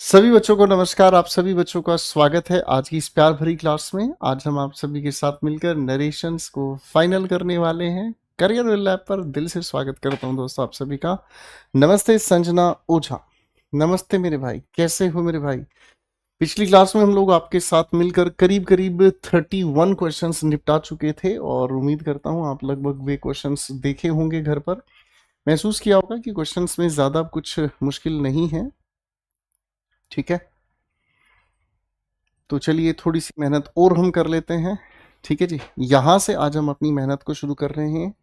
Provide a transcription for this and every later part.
सभी बच्चों को नमस्कार। आप सभी बच्चों का स्वागत है आज की इस प्यार भरी क्लास में। आज हम आप सभी के साथ मिलकर नरेशंस को फाइनल करने वाले हैं। करियर विल ऐप पर दिल से स्वागत करता हूं दोस्तों आप सभी का। नमस्ते संजना ओझा। नमस्ते मेरे भाई, कैसे हो मेरे भाई? पिछली क्लास में हम लोग आपके साथ मिलकर करीब करीब 31 क्वेश्चंस निपटा चुके थे और उम्मीद करता हूं आप लगभग वे क्वेश्चंस देखे होंगे घर पर। महसूस किया होगा कि क्वेश्चंस में ज्यादा कुछ मुश्किल नहीं है। ठीक है, तो चलिए थोड़ी सी मेहनत और हम कर लेते हैं। ठीक है जी, यहाँ से आज हम अपनी मेहनत को शुरू कर रहे हैं।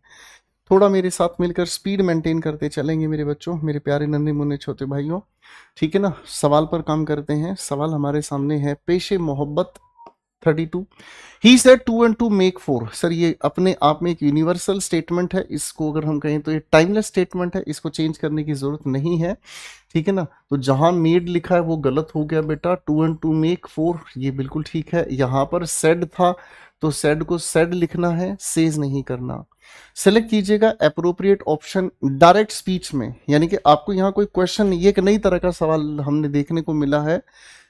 थोड़ा मेरे साथ मिलकर स्पीड मेंटेन करते चलेंगे मेरे बच्चों, मेरे प्यारे नन्हे मुन्ने छोटे भाइयों। ठीक है ना, सवाल पर काम करते हैं। सवाल हमारे सामने है, पेशे मोहब्बत 32। He said 2 and 2 make 4। Sir ये अपने आप में एक यूनिवर्सल स्टेटमेंट है, इसको अगर हम कहें तो ये टाइमलेस स्टेटमेंट है, इसको चेंज करने की जरूरत नहीं है। ठीक है ना, तो जहां मेड लिखा है वो गलत हो गया बेटा। 2 and 2 मेक 4 ये बिल्कुल ठीक है। यहां पर सेड था तो सेड को सेड लिखना है, सेज नहीं करना। सेलेक्ट कीजिएगा अप्रोप्रिएट ऑप्शन डायरेक्ट स्पीच में, यानी कि आपको यहाँ कोई क्वेश्चन, ये एक नई तरह का सवाल हमने देखने को मिला है।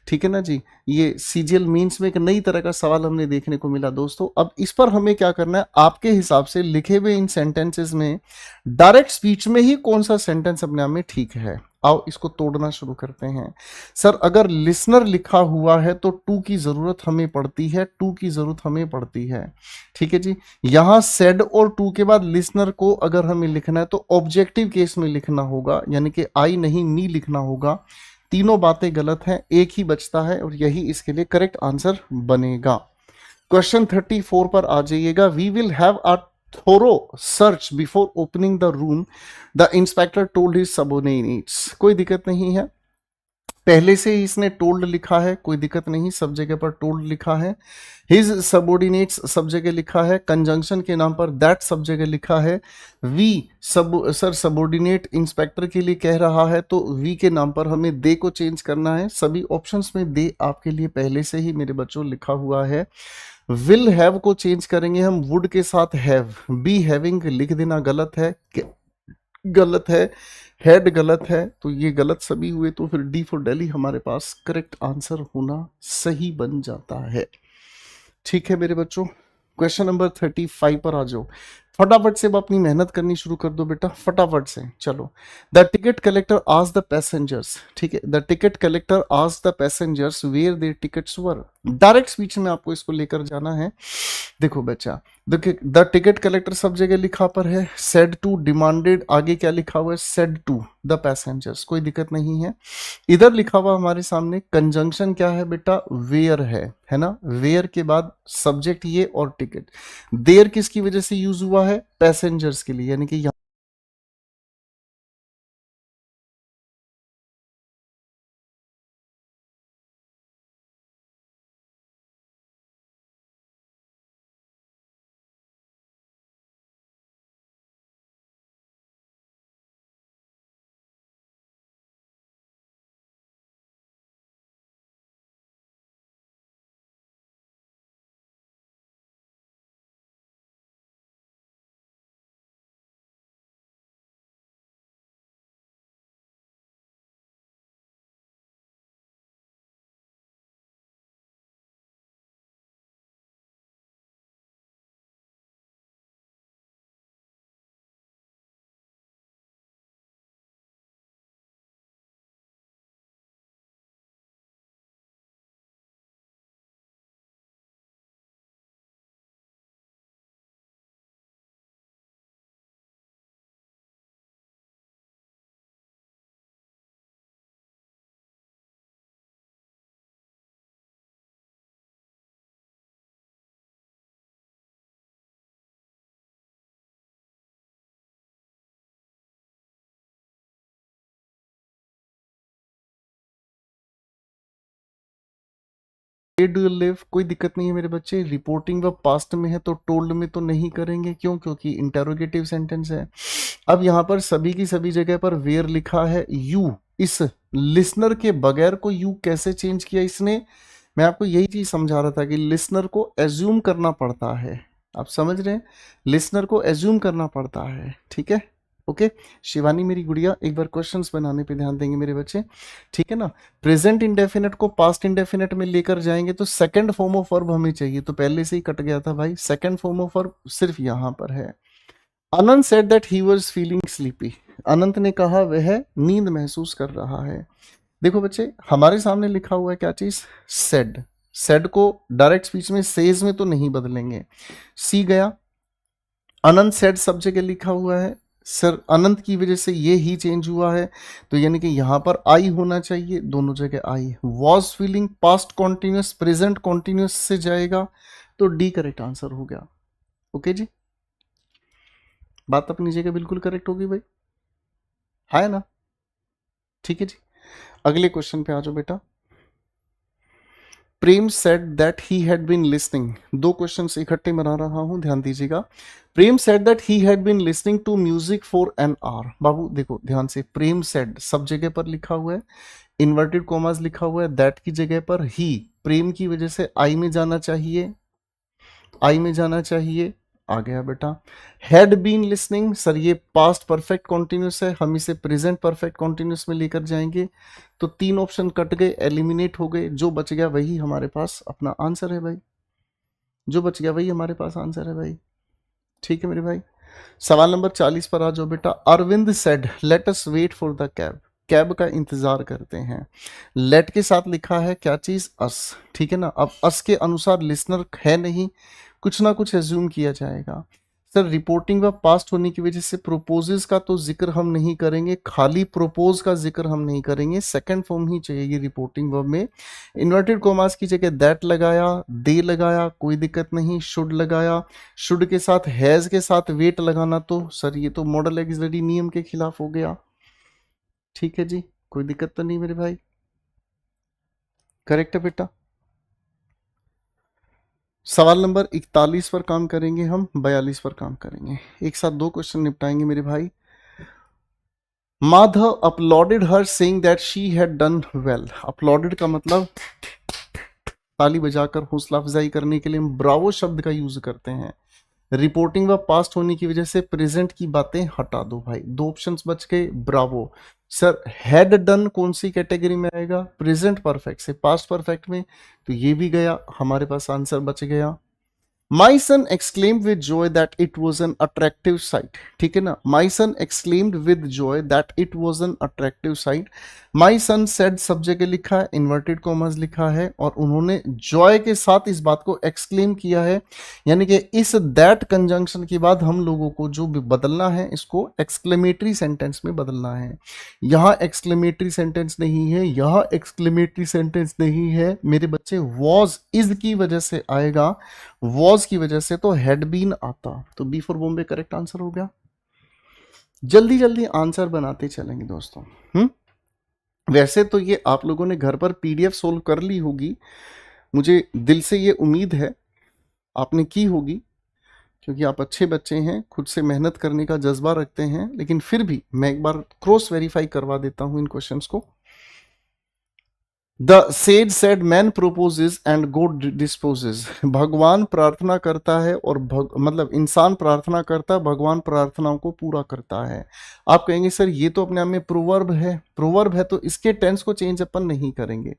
ठीक है ना जी, ये सीजीएल मीन्स में एक नई तरह का सवाल हमने देखने को मिला दोस्तों। अब इस पर हमें क्या करना है, आपके हिसाब से लिखे हुए इन सेंटेंसेस में डायरेक्ट स्पीच में ही कौन सा सेंटेंस अपने आप में ठीक है। आओ इसको तोड़ना शुरू करते हैं। सर अगर लिसनर लिखा हुआ है तो टू की जरूरत हमें पड़ती है, टू की जरूरत हमें पड़ती है। ठीक है जी, यहां सेड और टू के बाद लिसनर को अगर हमें लिखना है तो ऑब्जेक्टिव केस में लिखना होगा, यानी कि आई नहीं नी लिखना होगा। तीनों बातें गलत हैं, एक ही बचता है और यही इसके लिए करेक्ट आंसर बनेगा। क्वेश्चन 34 पर आ जाइएगा। We will have a thorough search before opening the room, the inspector told his subordinates. कोई दिक्कत नहीं है, पहले से ही इसने टोल्ड लिखा है, कोई दिक्कत नहीं, सब जगह पर टोल्ड लिखा है। हिज सबोर्डिनेट्स सब जगह लिखा है, कंजंक्शन के नाम पर दैट सब जगह लिखा है। वी सर सबोर्डिनेट इंस्पेक्टर के लिए कह रहा है तो वी के नाम पर हमें दे को चेंज करना है। सभी ऑप्शंस में दे आपके लिए पहले से ही मेरे बच्चों लिखा हुआ है। विल हैव को चेंज करेंगे हम वुड के साथ हैव, बी हैविंग लिख देना गलत है, गलत है। हेड गलत है, तो ये गलत सभी हुए, तो फिर डी फॉर दिल्ली हमारे पास करेक्ट आंसर होना सही बन जाता है। ठीक है मेरे बच्चों, क्वेश्चन नंबर 35 पर आ जाओ। फटाफट से अब अपनी मेहनत करनी शुरू कर दो बेटा, फटाफट से चलो। The ticket collector asked the passengers, ठीक है, the ticket collector asked the passengers where their tickets were. Direct speech में आपको इसको लेकर जाना है। देखो बच्चा, द टिकट कलेक्टर सब जगह लिखा पर है, सेड टू डिमांडेड, आगे क्या लिखा हुआ है, सेड टू द पैसेंजर्स, कोई दिक्कत नहीं है। इधर लिखा हुआ हमारे सामने कंजंक्शन क्या है बेटा, वेयर है ना। वेयर के बाद सब्जेक्ट ये और टिकट। देयर किसकी वजह से यूज हुआ है, पैसेंजर्स के लिए, यानी कि डू लिव, कोई दिक्कत नहीं है मेरे बच्चे। रिपोर्टिंग व पास्ट में है तो टोल्ड में तो नहीं करेंगे, क्यों, क्योंकि इंटेरोगेटिव सेंटेंस है। अब यहां पर सभी की सभी जगह पर वेयर लिखा है। यू, इस लिसनर के बगैर को यू कैसे चेंज किया इसने, मैं आपको यही चीज समझा रहा था कि लिसनर को एज्यूम करना पड़ता है। आप समझ रहे हैं, लिसनर को एज्यूम करना पड़ता है। ठीक है, ओके शिवानी मेरी गुड़िया, एक बार क्वेश्चंस बनाने पे ध्यान देंगे मेरे बच्चे, ठीक है ना। प्रेजेंट इंडेफिनेट को पास्ट इंडेफिनेट में लेकर जाएंगे तो सेकंड फॉर्म ऑफ वर्ब हमें चाहिए, तो पहले से ही कट गया था भाई, सेकंड फॉर्म ऑफ वर्ब सिर्फ यहां पर है। Anant said that he was feeling sleepy, Anant ने कहा वह नींद महसूस कर रहा है। देखो बच्चे हमारे सामने लिखा हुआ है क्या चीज, सेड, सेड को डायरेक्ट स्पीच में सेज में तो नहीं बदलेंगे, सी गया। अनंत सेड सब जगह लिखा हुआ है, सर अनंत की वजह से ये ही चेंज हुआ है, तो यानी कि यहां पर आई होना चाहिए, दोनों जगह आई। Was feeling past continuous present continuous से जाएगा, तो डी करेक्ट आंसर हो गया। ओके जी, बात अपनी जगह बिल्कुल करेक्ट होगी भाई, है ना। ठीक है जी, अगले क्वेश्चन पे आ जाओ बेटा। Prem said that he had been listening, दो क्वेश्चन इकट्ठे बना रहा हूं, ध्यान दीजिएगा। Prem said that he had been listening to music for an hour, बाबू देखो ध्यान से, प्रेम सेड सब जगह पर लिखा हुआ है, इन्वर्टेड कॉमास लिखा हुआ है, दैट की जगह पर ही, प्रेम की वजह से आई में जाना चाहिए, आई में जाना चाहिए, आ गया बेटा। हैड बीन लिसनिंग, सर ये पास्ट परफेक्ट कॉन्टिन्यूस है, हम इसे प्रेजेंट परफेक्ट कॉन्टिन्यूस में लेकर जाएंगे, तो तीन ऑप्शन कट गए, एलिमिनेट हो गए, जो बच गया वही हमारे पास अपना आंसर है भाई, जो बच गया वही हमारे पास आंसर है भाई। ठीक है मेरे भाई, सवाल नंबर 40 पर आ जाओ बेटा। Arvind said let us wait for the cab, cab का इंतजार करते हैं, लेट के साथ लिखा है क्या चीज, अस, ठीक है ना। अब अस के अनुसार लिसनर है नहीं, कुछ ना कुछ एज्यूम किया जाएगा। सर रिपोर्टिंग वर्ब पास्ट होने की वजह से प्रोपोजेस का तो जिक्र हम नहीं करेंगे, खाली प्रोपोज का जिक्र हम नहीं करेंगे, सेकंड फॉर्म ही चाहिए रिपोर्टिंग वर्ब में। इन्वर्टेड कॉमास की जगह दैट लगाया, दे लगाया, कोई दिक्कत नहीं, शुड लगाया, शुड के साथ हैज के साथ वेट लगाना, तो सर ये तो मॉडल एक्सिलरी नियम के खिलाफ हो गया। ठीक है जी, कोई दिक्कत तो नहीं मेरे भाई, करेक्ट है बेटा। सवाल नंबर 41 पर काम करेंगे हम, 42 पर काम करेंगे, एक साथ दो क्वेश्चन निपटाएंगे मेरे भाई। Madhav uploaded her saying that she had done well, uploaded का मतलब ताली बजाकर हौसला अफजाई करने के लिए हम ब्रावो शब्द का यूज करते हैं। रिपोर्टिंग व पास्ट होने की वजह से प्रेजेंट की बातें हटा दो भाई, दो ऑप्शंस बच गए, ब्रावो। सर हैड डन कौन सी कैटेगरी में आएगा, प्रेजेंट परफेक्ट से पास्ट परफेक्ट में, तो ये भी गया, हमारे पास आंसर बच गया। My son exclaimed with joy that it was an attractive sight, ठीक है ना। My son exclaimed with joy that it was an attractive sight. My son said सब जगह लिखा है, इन्वर्टेड कॉमर्स लिखा है, और उन्होंने जॉय के साथ इस बात को एक्सक्लेम किया है, यानी कि इस दैट कंजंक्शन के बाद हम लोगों को जो भी बदलना है इसको एक्सक्लेमेटरी सेंटेंस में बदलना है। यहाँ एक्सक्लेमेटरी सेंटेंस नहीं है, यहाँ एक्सक्लेमेटरी सेंटेंस नहीं है मेरे बच्चे, वॉज इज की वजह से आएगा, वॉज की वजह से तो हैड बीन आता, तो B for Bombay correct answer हो गया। जल्दी जल्दी आंसर बनाते चलेंगे दोस्तों। वैसे तो ये आप लोगों ने घर पर पीडीएफ सोल्व कर ली होगी, मुझे दिल से ये उम्मीद है आपने की होगी, क्योंकि आप अच्छे बच्चे हैं, खुद से मेहनत करने का जज्बा रखते हैं, लेकिन फिर भी मैं एक बार क्रॉस वेरीफाई करवा देता हूं इन क्वेश्चंस को। The sage said man proposes and God disposes, भगवान प्रार्थना करता है और मतलब इंसान प्रार्थना करता है, भगवान प्रार्थनाओं को पूरा करता है। आप कहेंगे सर ये तो अपने आप में प्रोवर्ब है, प्रोवर्ब है तो इसके टेंस को चेंज अपन नहीं करेंगे,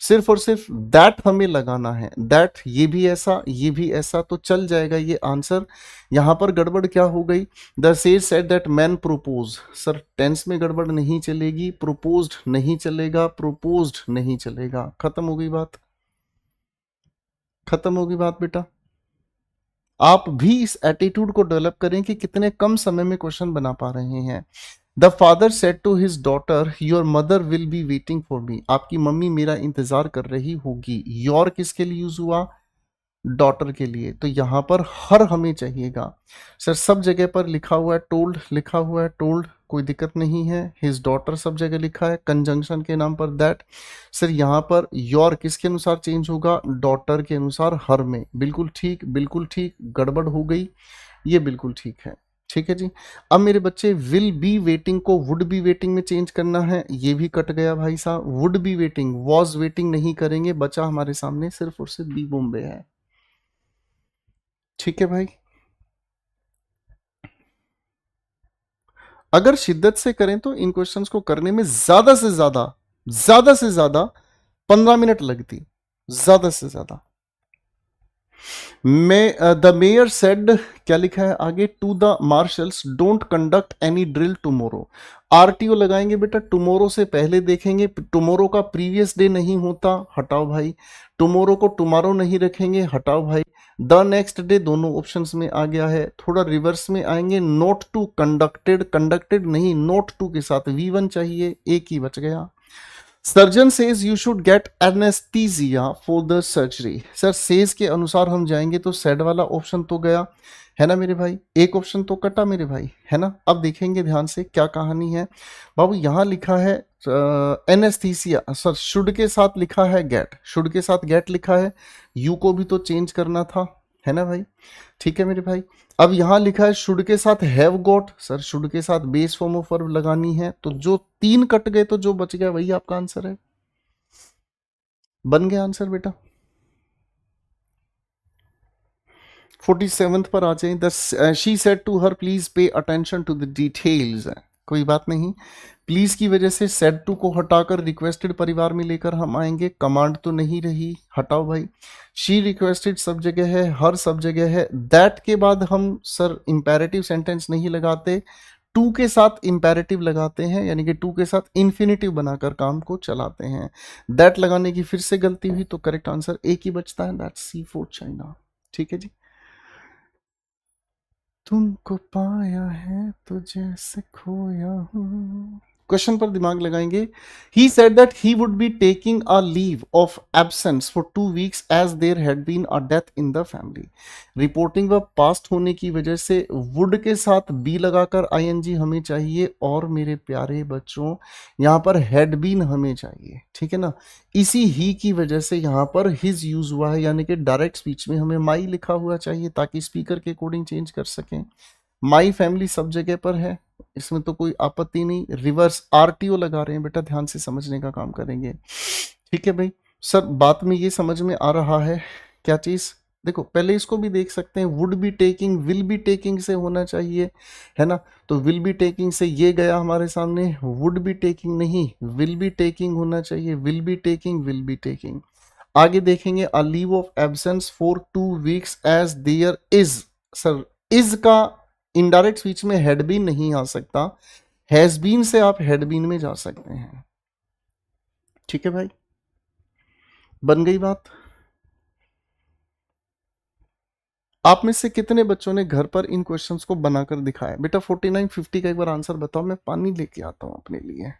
सिर्फ और सिर्फ दैट हमें लगाना है, दैट ये भी ऐसा ये भी ऐसा, तो चल जाएगा ये आंसर। यहां पर गड़बड़ क्या हो गई, the sage said that man propose, sir tense में गड़बड़ नहीं चलेगी, प्रोपोज्ड नहीं चलेगा, प्रोपोज्ड नहीं चलेगा, खत्म हो गई बात, खत्म होगी बात बेटा। आप भी इस एटीट्यूड को डेवलप करें कि कितने कम समय में क्वेश्चन बना पा रहे हैं। The father said to his daughter your mother will be waiting for me, आपकी मम्मी मेरा इंतजार कर रही होगी, योर किसके लिए यूज हुआ, डॉटर के लिए, तो यहां पर हर हमें चाहिएगा। सर सब जगह पर लिखा हुआ है टोल्ड, लिखा हुआ है टोल्ड, कोई दिक्कत नहीं है, हिज डॉटर सब जगह लिखा है, कंजंक्शन के नाम पर दैट। सर यहाँ पर योर किसके अनुसार चेंज होगा, डॉटर के अनुसार हर में, बिल्कुल ठीक बिल्कुल ठीक, गड़बड़ हो गई, ये बिल्कुल ठीक है। ठीक है जी, अब मेरे बच्चे विल बी वेटिंग को वुड बी वेटिंग में चेंज करना है, ये भी कट गया भाई साहब, would be waiting was waiting नहीं करेंगे, बचा हमारे सामने सिर्फ और सिर्फ बी बॉम्बे है। ठीक है भाई, अगर शिद्दत से करें तो इन क्वेश्चंस को करने में ज्यादा से ज्यादा 15 मिनट लगती, ज्यादा से ज्यादा। द मेयर सेड, क्या लिखा है आगे, to the marshals don't conduct any drill tomorrow. RTO लगाएंगे बेटा, टुमारो से पहले देखेंगे, टुमारो का प्रीवियस डे नहीं होता, हटाओ भाई। टुमारो को टुमारो नहीं रखेंगे, हटाओ भाई। द नेक्स्ट डे दोनों ऑप्शंस में आ गया है। थोड़ा रिवर्स में आएंगे, नोट टू कंडक्टेड, कंडक्टेड नहीं, नोट टू के साथ V1 चाहिए, एक ही बच गया। Surgeon says you should get anaesthesia for the surgery. Sir says के अनुसार हम जाएंगे तो सेड वाला ऑप्शन तो गया है ना मेरे भाई, एक ऑप्शन तो कटा मेरे भाई, है ना। अब देखेंगे ध्यान से क्या कहानी है बाबू। यहां लिखा है एनेस्थीसिया, सर शुड के साथ लिखा है गेट, शुड के साथ गेट लिखा है, यू को भी तो चेंज करना था, है ना भाई। ठीक है मेरे भाई। अब यहां लिखा है शुड के साथ हैव गॉट, सर शुड के साथ बेस फॉर्म ऑफ वर्ब लगानी है, तो जो 3 कट गए तो जो बच गया वही आपका आंसर है। बन गया आंसर बेटा। 47th पर आ जाए। She said to her please pay attention to the details. कोई बात नहीं, प्लीज की वजह से सेड टू को हटाकर रिक्वेस्टेड परिवार में लेकर हम आएंगे, कमांड तो नहीं रही, हटाओ भाई। शी रिक्वेस्टेड सब जगह है, हर सब जगह है। दैट के बाद हम सर इंपेरेटिव सेंटेंस नहीं लगाते, टू के साथ इंपेरेटिव लगाते हैं, यानी कि टू के साथ इन्फिनेटिव बनाकर काम को चलाते हैं। दैट लगाने की फिर से गलती हुई, तो करेक्ट आंसर एक ही बचता है, दैट सी फॉर चाइना। ठीक है जी। तुमको पाया है तो जैसे खोया हूं। क्वेश्चन पर दिमाग लगाएंगे। He said that he would be taking a leave of absence for 2 weeks as there had been a death in the family. Reporting verb past होने की वजह से वुड के साथ बी लगाकर आईएनजी हमें चाहिए, और मेरे प्यारे बच्चों यहां पर हैड बीन हमें चाहिए, ठीक है ना। इसी ही की वजह से यहां पर हिज यूज हुआ है, यानी कि डायरेक्ट स्पीच में हमें माई लिखा हुआ चाहिए ताकि स्पीकर के अकॉर्डिंग चेंज कर सकें। माई फैमिली सब जगह पर है, इसमें तो कोई आपत्ति नहीं। रिवर्स आरटीओ लगा रहे हैं बेटा, ध्यान से समझने का काम करेंगे। ठीक है भाई। सर बात में ये समझ में आ रहा है क्या चीज, देखो पहले इसको भी देख सकते हैं, would be taking will be taking से होना चाहिए, है ना। तो विल बी टेकिंग से ये गया हमारे सामने, वुड बी टेकिंग नहीं, विल बी टेकिंग होना चाहिए, will be taking, will be taking. आगे देखेंगे, a leave of absence for 2 weeks as there is. Sir is का इनडायरेक्ट स्पीच में हैड बीन नहीं आ सकता, हैज बीन से आप हैड बीन में जा सकते हैं। ठीक है भाई, बन गई बात। आप में से कितने बच्चों ने घर पर इन क्वेश्चंस को बनाकर दिखाया बेटा? 49 50 का एक बार आंसर बताओ, मैं पानी लेके आता हूं अपने लिए।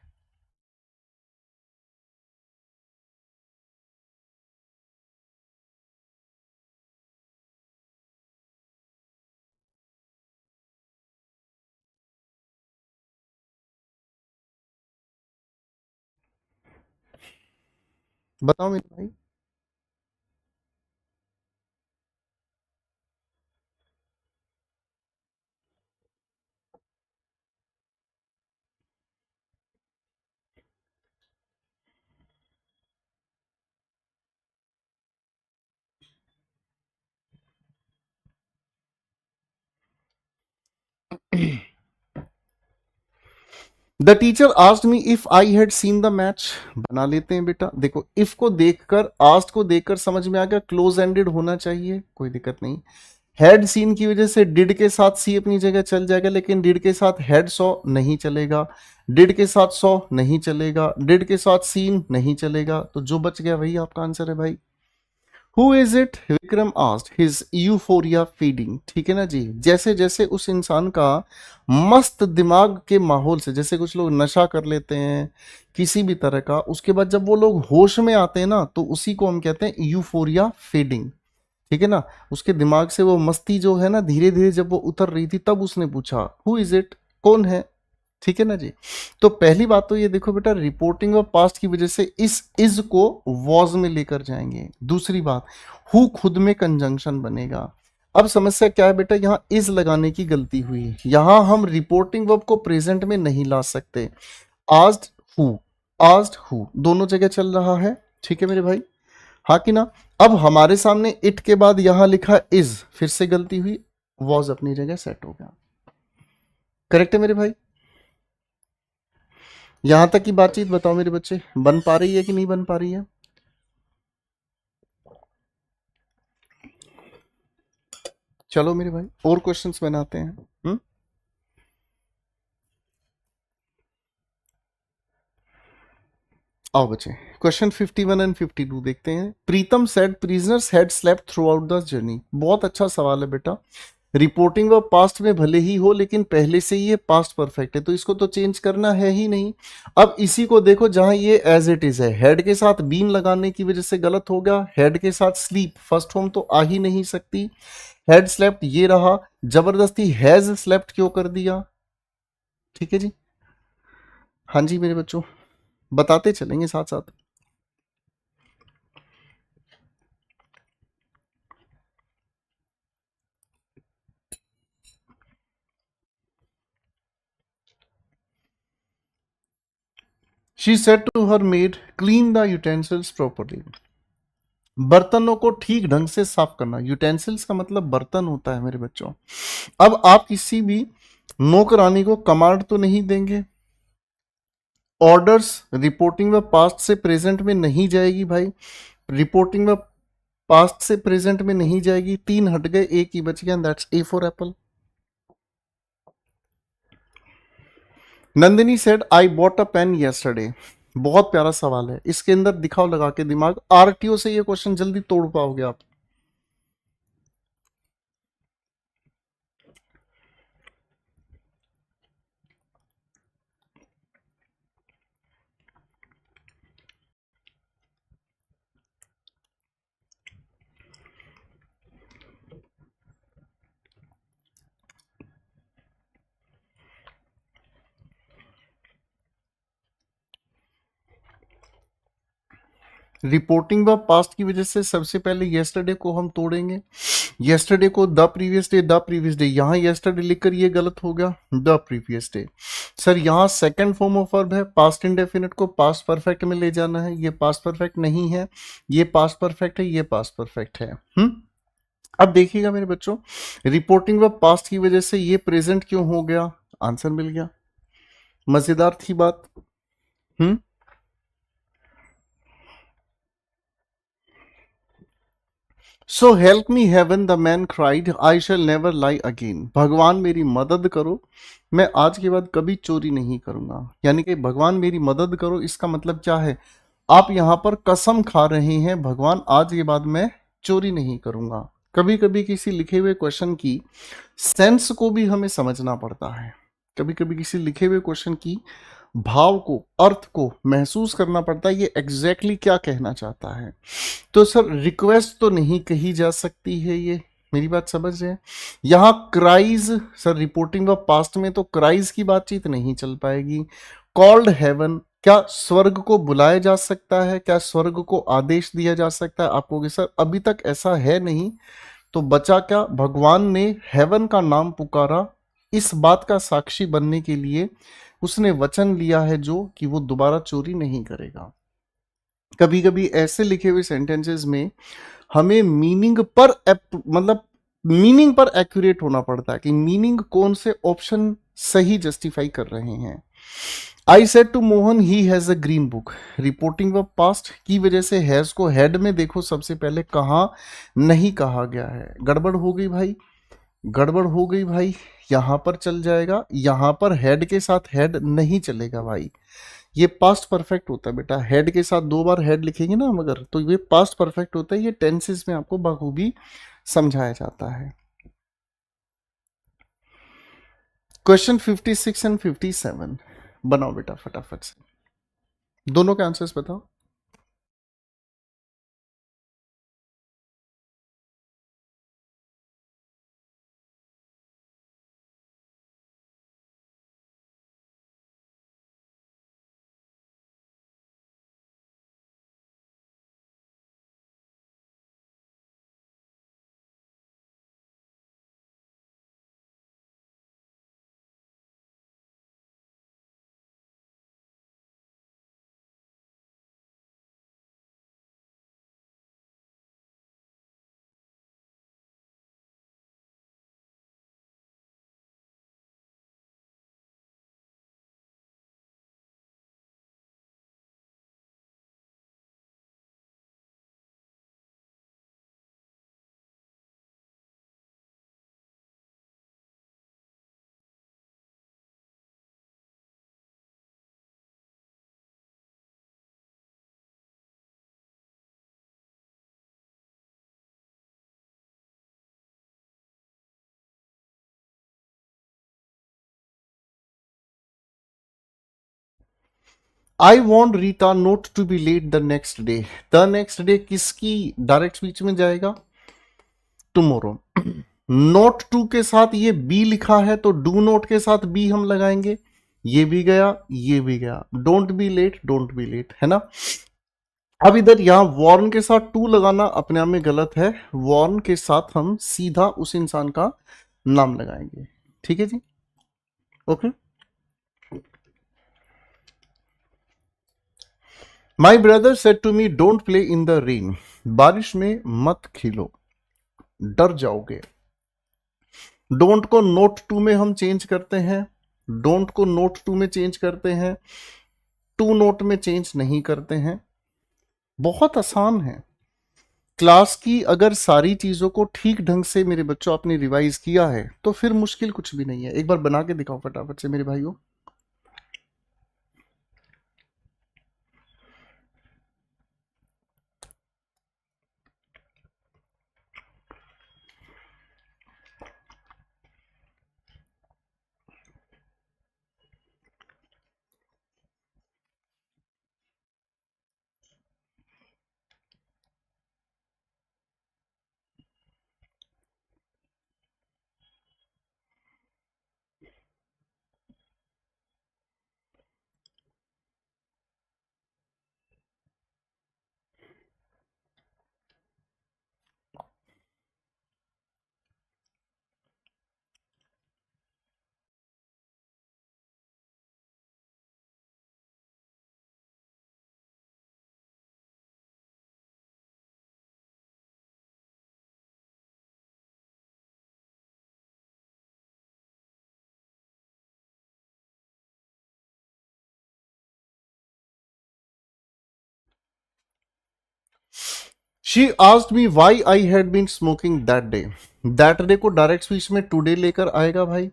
बताओ मेरे भाई। The teacher asked me if I had seen the match. बना लेते हैं बेटा। देखो इफ को देखकर, आस्क्ड को देखकर समझ में आ गया, क्लोज एंडेड होना चाहिए, कोई दिक्कत नहीं। हैड सीन की वजह से डिड के साथ सी अपनी जगह चल जाएगा, लेकिन डिड के साथ हैड सॉ नहीं चलेगा, डिड के साथ सॉ नहीं चलेगा, डिड के साथ सीन नहीं चलेगा, तो जो बच गया वही आपका आंसर है भाई। Who is it? Vikram asked, his euphoria feeding. ठीक है ना जी। जैसे जैसे उस इंसान का मस्त दिमाग के माहौल से, जैसे कुछ लोग नशा कर लेते हैं किसी भी तरह का, उसके बाद जब वो लोग होश में आते हैं ना, तो उसी को हम कहते हैं यूफोरिया फीडिंग। ठीक है ना। उसके दिमाग से वो मस्ती जो है ना, धीरे धीरे जब वो उतर रही थी, तब उसने पूछा हु इज इट, कौन है। ठीक है ना जी। तो पहली बात तो ये देखो बेटा, रिपोर्टिंग ऑफ पास्ट की वजह से इस इज को वॉज में लेकर जाएंगे। दूसरी बात, हु खुद में कंजंक्शन बनेगा। अब समस्या क्या है बेटा, यहां इज लगाने की गलती हुई, यहां हम रिपोर्टिंग वर्ब को प्रेजेंट में नहीं ला सकते। आस्क्ड हु, आस्क्ड हु दोनों जगह चल रहा है। ठीक है मेरे भाई, हाँ कि ना। अब हमारे सामने इट के बाद यहां लिखा इज, फिर से गलती हुई, वॉज अपनी जगह सेट हो गया। करेक्ट है मेरे भाई। यहां तक की बातचीत बताओ मेरे बच्चे, बन पा रही है कि नहीं बन पा रही है? चलो मेरे भाई और क्वेश्चंस बनाते हैं। आओ बच्चे, क्वेश्चन 51 एंड 52 देखते हैं। Pritam said prisoners had slept throughout the journey. बहुत अच्छा सवाल है बेटा। रिपोर्टिंग वर्ब पास्ट में भले ही हो लेकिन पहले से ही ये पास्ट परफेक्ट है, तो इसको तो चेंज करना है ही नहीं। अब इसी को देखो, जहां ये एज इट इज है, हेड के साथ बीन लगाने की वजह से गलत हो गया। हेड के साथ स्लीप फर्स्ट फॉर्म तो आ ही नहीं सकती। हैड स्लेप्ट ये रहा, जबरदस्ती हैज स्लेप्ट क्यों कर दिया? ठीक है जी। हाँ जी मेरे बच्चों, बताते चलेंगे साथ साथ। She said to her maid clean the utensils properly. बर्तनों को ठीक ढंग से साफ करना, यूटेंसिल्स का मतलब बर्तन होता है मेरे बच्चों। अब आप किसी भी नौकरानी को कमांड तो नहीं देंगे। ऑर्डर्स रिपोर्टिंग व पास्ट से प्रेजेंट में नहीं जाएगी भाई, रिपोर्टिंग व पास्ट से प्रेजेंट में नहीं जाएगी। तीन हट गए, एक ही बच गया, that's A for apple. Nandini said I bought a pen yesterday. बहुत प्यारा सवाल है, इसके अंदर दिखाओ लगा के दिमाग, आरटीओ से ये क्वेश्चन जल्दी तोड़ पाओगे आप। रिपोर्टिंग व पास्ट की वजह से सबसे पहले येस्टरडे को हम तोड़ेंगे। येस्टरडे को the previous day, the previous day, यहां येस्टरडे लिखकर ये गलत हो गया, द प्रीवियस डे। सर यहां सेकंड फॉर्म ऑफ वर्ब है, पास्ट इंडेफिनिट को पास्ट परफेक्ट में ले जाना है, ये पास्ट परफेक्ट नहीं है, ये पास्ट परफेक्ट है, ये पास्ट परफेक्ट है। अब देखिएगा मेरे बच्चों, रिपोर्टिंग व पास्ट की वजह से ये प्रेजेंट क्यों हो गया? आंसर मिल गया, मजेदार थी बात। Hmm so help me heaven the man cried, I shall never lie again. भगवान मेरी मदद करो, मैं आज के बाद कभी चोरी नहीं करूंगा। यानी कि भगवान मेरी मदद करो, इसका मतलब क्या है? आप यहां पर कसम खा रहे हैं, भगवान आज के बाद मैं चोरी नहीं करूंगा। कभी कभी किसी लिखे हुए क्वेश्चन की सेंस को भी हमें समझना पड़ता है। कभी कभी किसी लिखे हुए क्वेश्चन की भाव को, अर्थ को महसूस करना पड़ता है, ये एग्जैक्टली क्या कहना चाहता है। तो सर रिक्वेस्ट तो नहीं कही जा सकती है ये, मेरी बात समझ रहे हैं? यहां cries, sir reporting of past में तो क्राइज की बातचीत नहीं चल पाएगी। कॉल्ड हेवन, क्या स्वर्ग को बुलाया जा सकता है? क्या स्वर्ग को आदेश दिया जा सकता है? आप कहोगे सर अभी तक ऐसा है नहीं, तो बचा क्या? भगवान ने हेवन का नाम पुकारा, इस बात का साक्षी बनने के लिए उसने वचन लिया है जो कि वो दोबारा चोरी नहीं करेगा। कभी कभी ऐसे लिखे हुए सेंटेंसेस में हमें मीनिंग पर मतलब मीनिंग पर एक्यूरेट होना पड़ता है कि मीनिंग कौन से ऑप्शन सही जस्टिफाई कर रहे हैं। I said to Mohan he has a green book, reporting of past की वजह से हैज को हेड में देखो सबसे पहले कहा नहीं कहा गया है। गड़बड़ हो गई भाई, गड़बड़ हो गई भाई। यहां पर चल जाएगा, यहां पर हेड के साथ हेड नहीं चलेगा भाई। ये पास्ट परफेक्ट होता है बेटा, हेड के साथ दो बार हेड लिखेंगे ना हम अगर, तो ये पास्ट परफेक्ट होता है। ये टेंसेस में आपको बखूबी समझाया जाता है। क्वेश्चन 56 एंड 57 बनाओ बेटा फटाफट से, दोनों के आंसर्स बताओ। I want Rita not to be late the next day. The next day किसकी डायरेक्ट स्पीच में जाएगा? टुमारो। नोट टू के साथ ये बी लिखा है तो डू नोट के साथ बी हम लगाएंगे, ये भी गया ये भी गया। Don't be late, don't be late, है ना। अब इधर यहां वॉर्न के साथ टू लगाना अपने आप में गलत है। वॉर्न के साथ हम सीधा उस इंसान का नाम लगाएंगे, ठीक है जी, okay. My brother said to me don't play in the rain. बारिश में मत खेलो, डर जाओगे। डोंट को नोट टू में हम चेंज करते हैं, डोंट को नोट टू में चेंज करते हैं, टू नोट में चेंज नहीं करते हैं। बहुत आसान है। क्लास की अगर सारी चीजों को ठीक ढंग से मेरे बच्चों आपने रिवाइज किया है तो फिर मुश्किल कुछ भी नहीं है। एक बार बना के दिखाओ फटाफट से मेरे भाइयों। She asked me why I had been smoking that day. That day को डायरेक्ट स्पीच में टुडे लेकर आएगा भाई,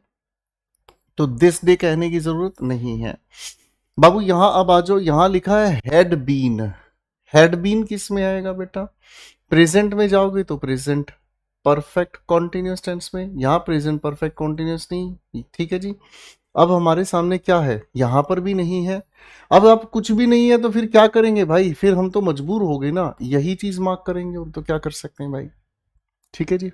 तो दिस डे कहने की जरूरत नहीं है। बाबू यहां अब आ जाओ, यहां लिखा है हैड बीन। हैड बीन किस में आएगा बेटा? प्रेजेंट में जाओगे तो प्रेजेंट परफेक्ट कॉन्टिन्यूस टेंस में, यहां प्रेजेंट परफेक्ट कॉन्टिन्यूस नहीं, ठीक है जी। अब हमारे सामने क्या है? यहां पर भी नहीं है। अब कुछ भी नहीं है तो फिर क्या करेंगे भाई? फिर हम तो मजबूर हो गए ना, यही चीज मार्क करेंगे, और तो क्या कर सकते हैं भाई, ठीक है जी।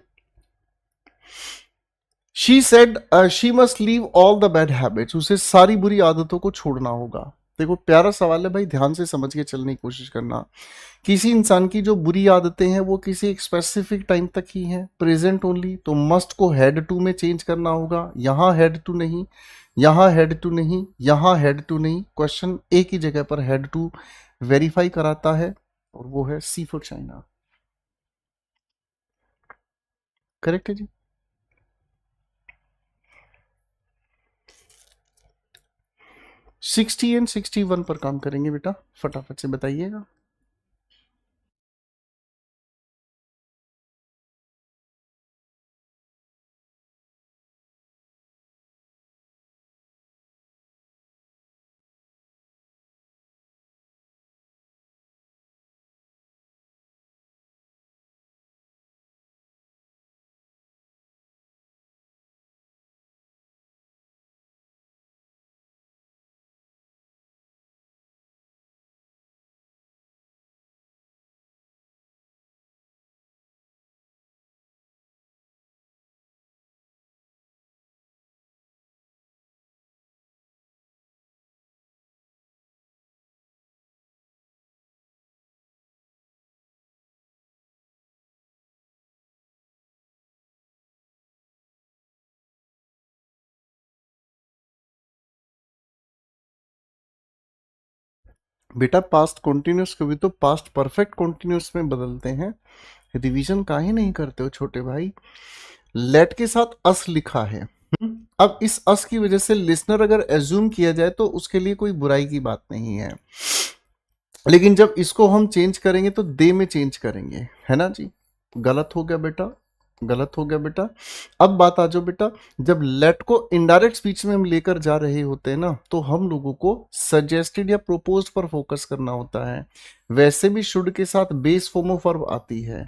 She said she must leave all the bad habits. उसे सारी बुरी आदतों को छोड़ना होगा। देखो प्यारा सवाल है भाई, ध्यान से समझ के चलने की कोशिश करना। किसी इंसान की जो बुरी आदतें हैं वो किसी एक स्पेसिफिक टाइम तक ही है, प्रेजेंट ओनली, तो मस्ट को हैड टू में चेंज करना होगा। यहां हैड टू नहीं, यहां हैड टू नहीं, यहां हैड टू नहीं। क्वेश्चन एक ही जगह पर हैड टू वेरीफाई कराता है, और वो है सी फॉर चाइना। करेक्ट है जी। 60 एंड 61 पर काम करेंगे बेटा, फटाफट से बताइएगा। बेटा पास्ट कॉन्टिन्यूस को भी तो पास्ट परफेक्ट कॉन्टिन्यूस में बदलते हैं। रिवीजन काहे नहीं करते हो छोटे भाई? लेट के साथ अस लिखा है। अब इस अस की वजह से लिसनर अगर एज्यूम किया जाए तो उसके लिए कोई बुराई की बात नहीं है, लेकिन जब इसको हम चेंज करेंगे तो दे में चेंज करेंगे, है ना जी। गलत हो गया बेटा, गलत हो गया बेटा। अब बात आ जाओ बेटा, जब लेट को इनडायरेक्ट स्पीच में हम लेकर जा रहे होते हैं ना, तो हम लोगों को सजेस्टेड या प्रोपोज्ड पर फोकस करना होता है। वैसे भी शुड के साथ बेस फॉर्म ऑफ वर्ब आती है।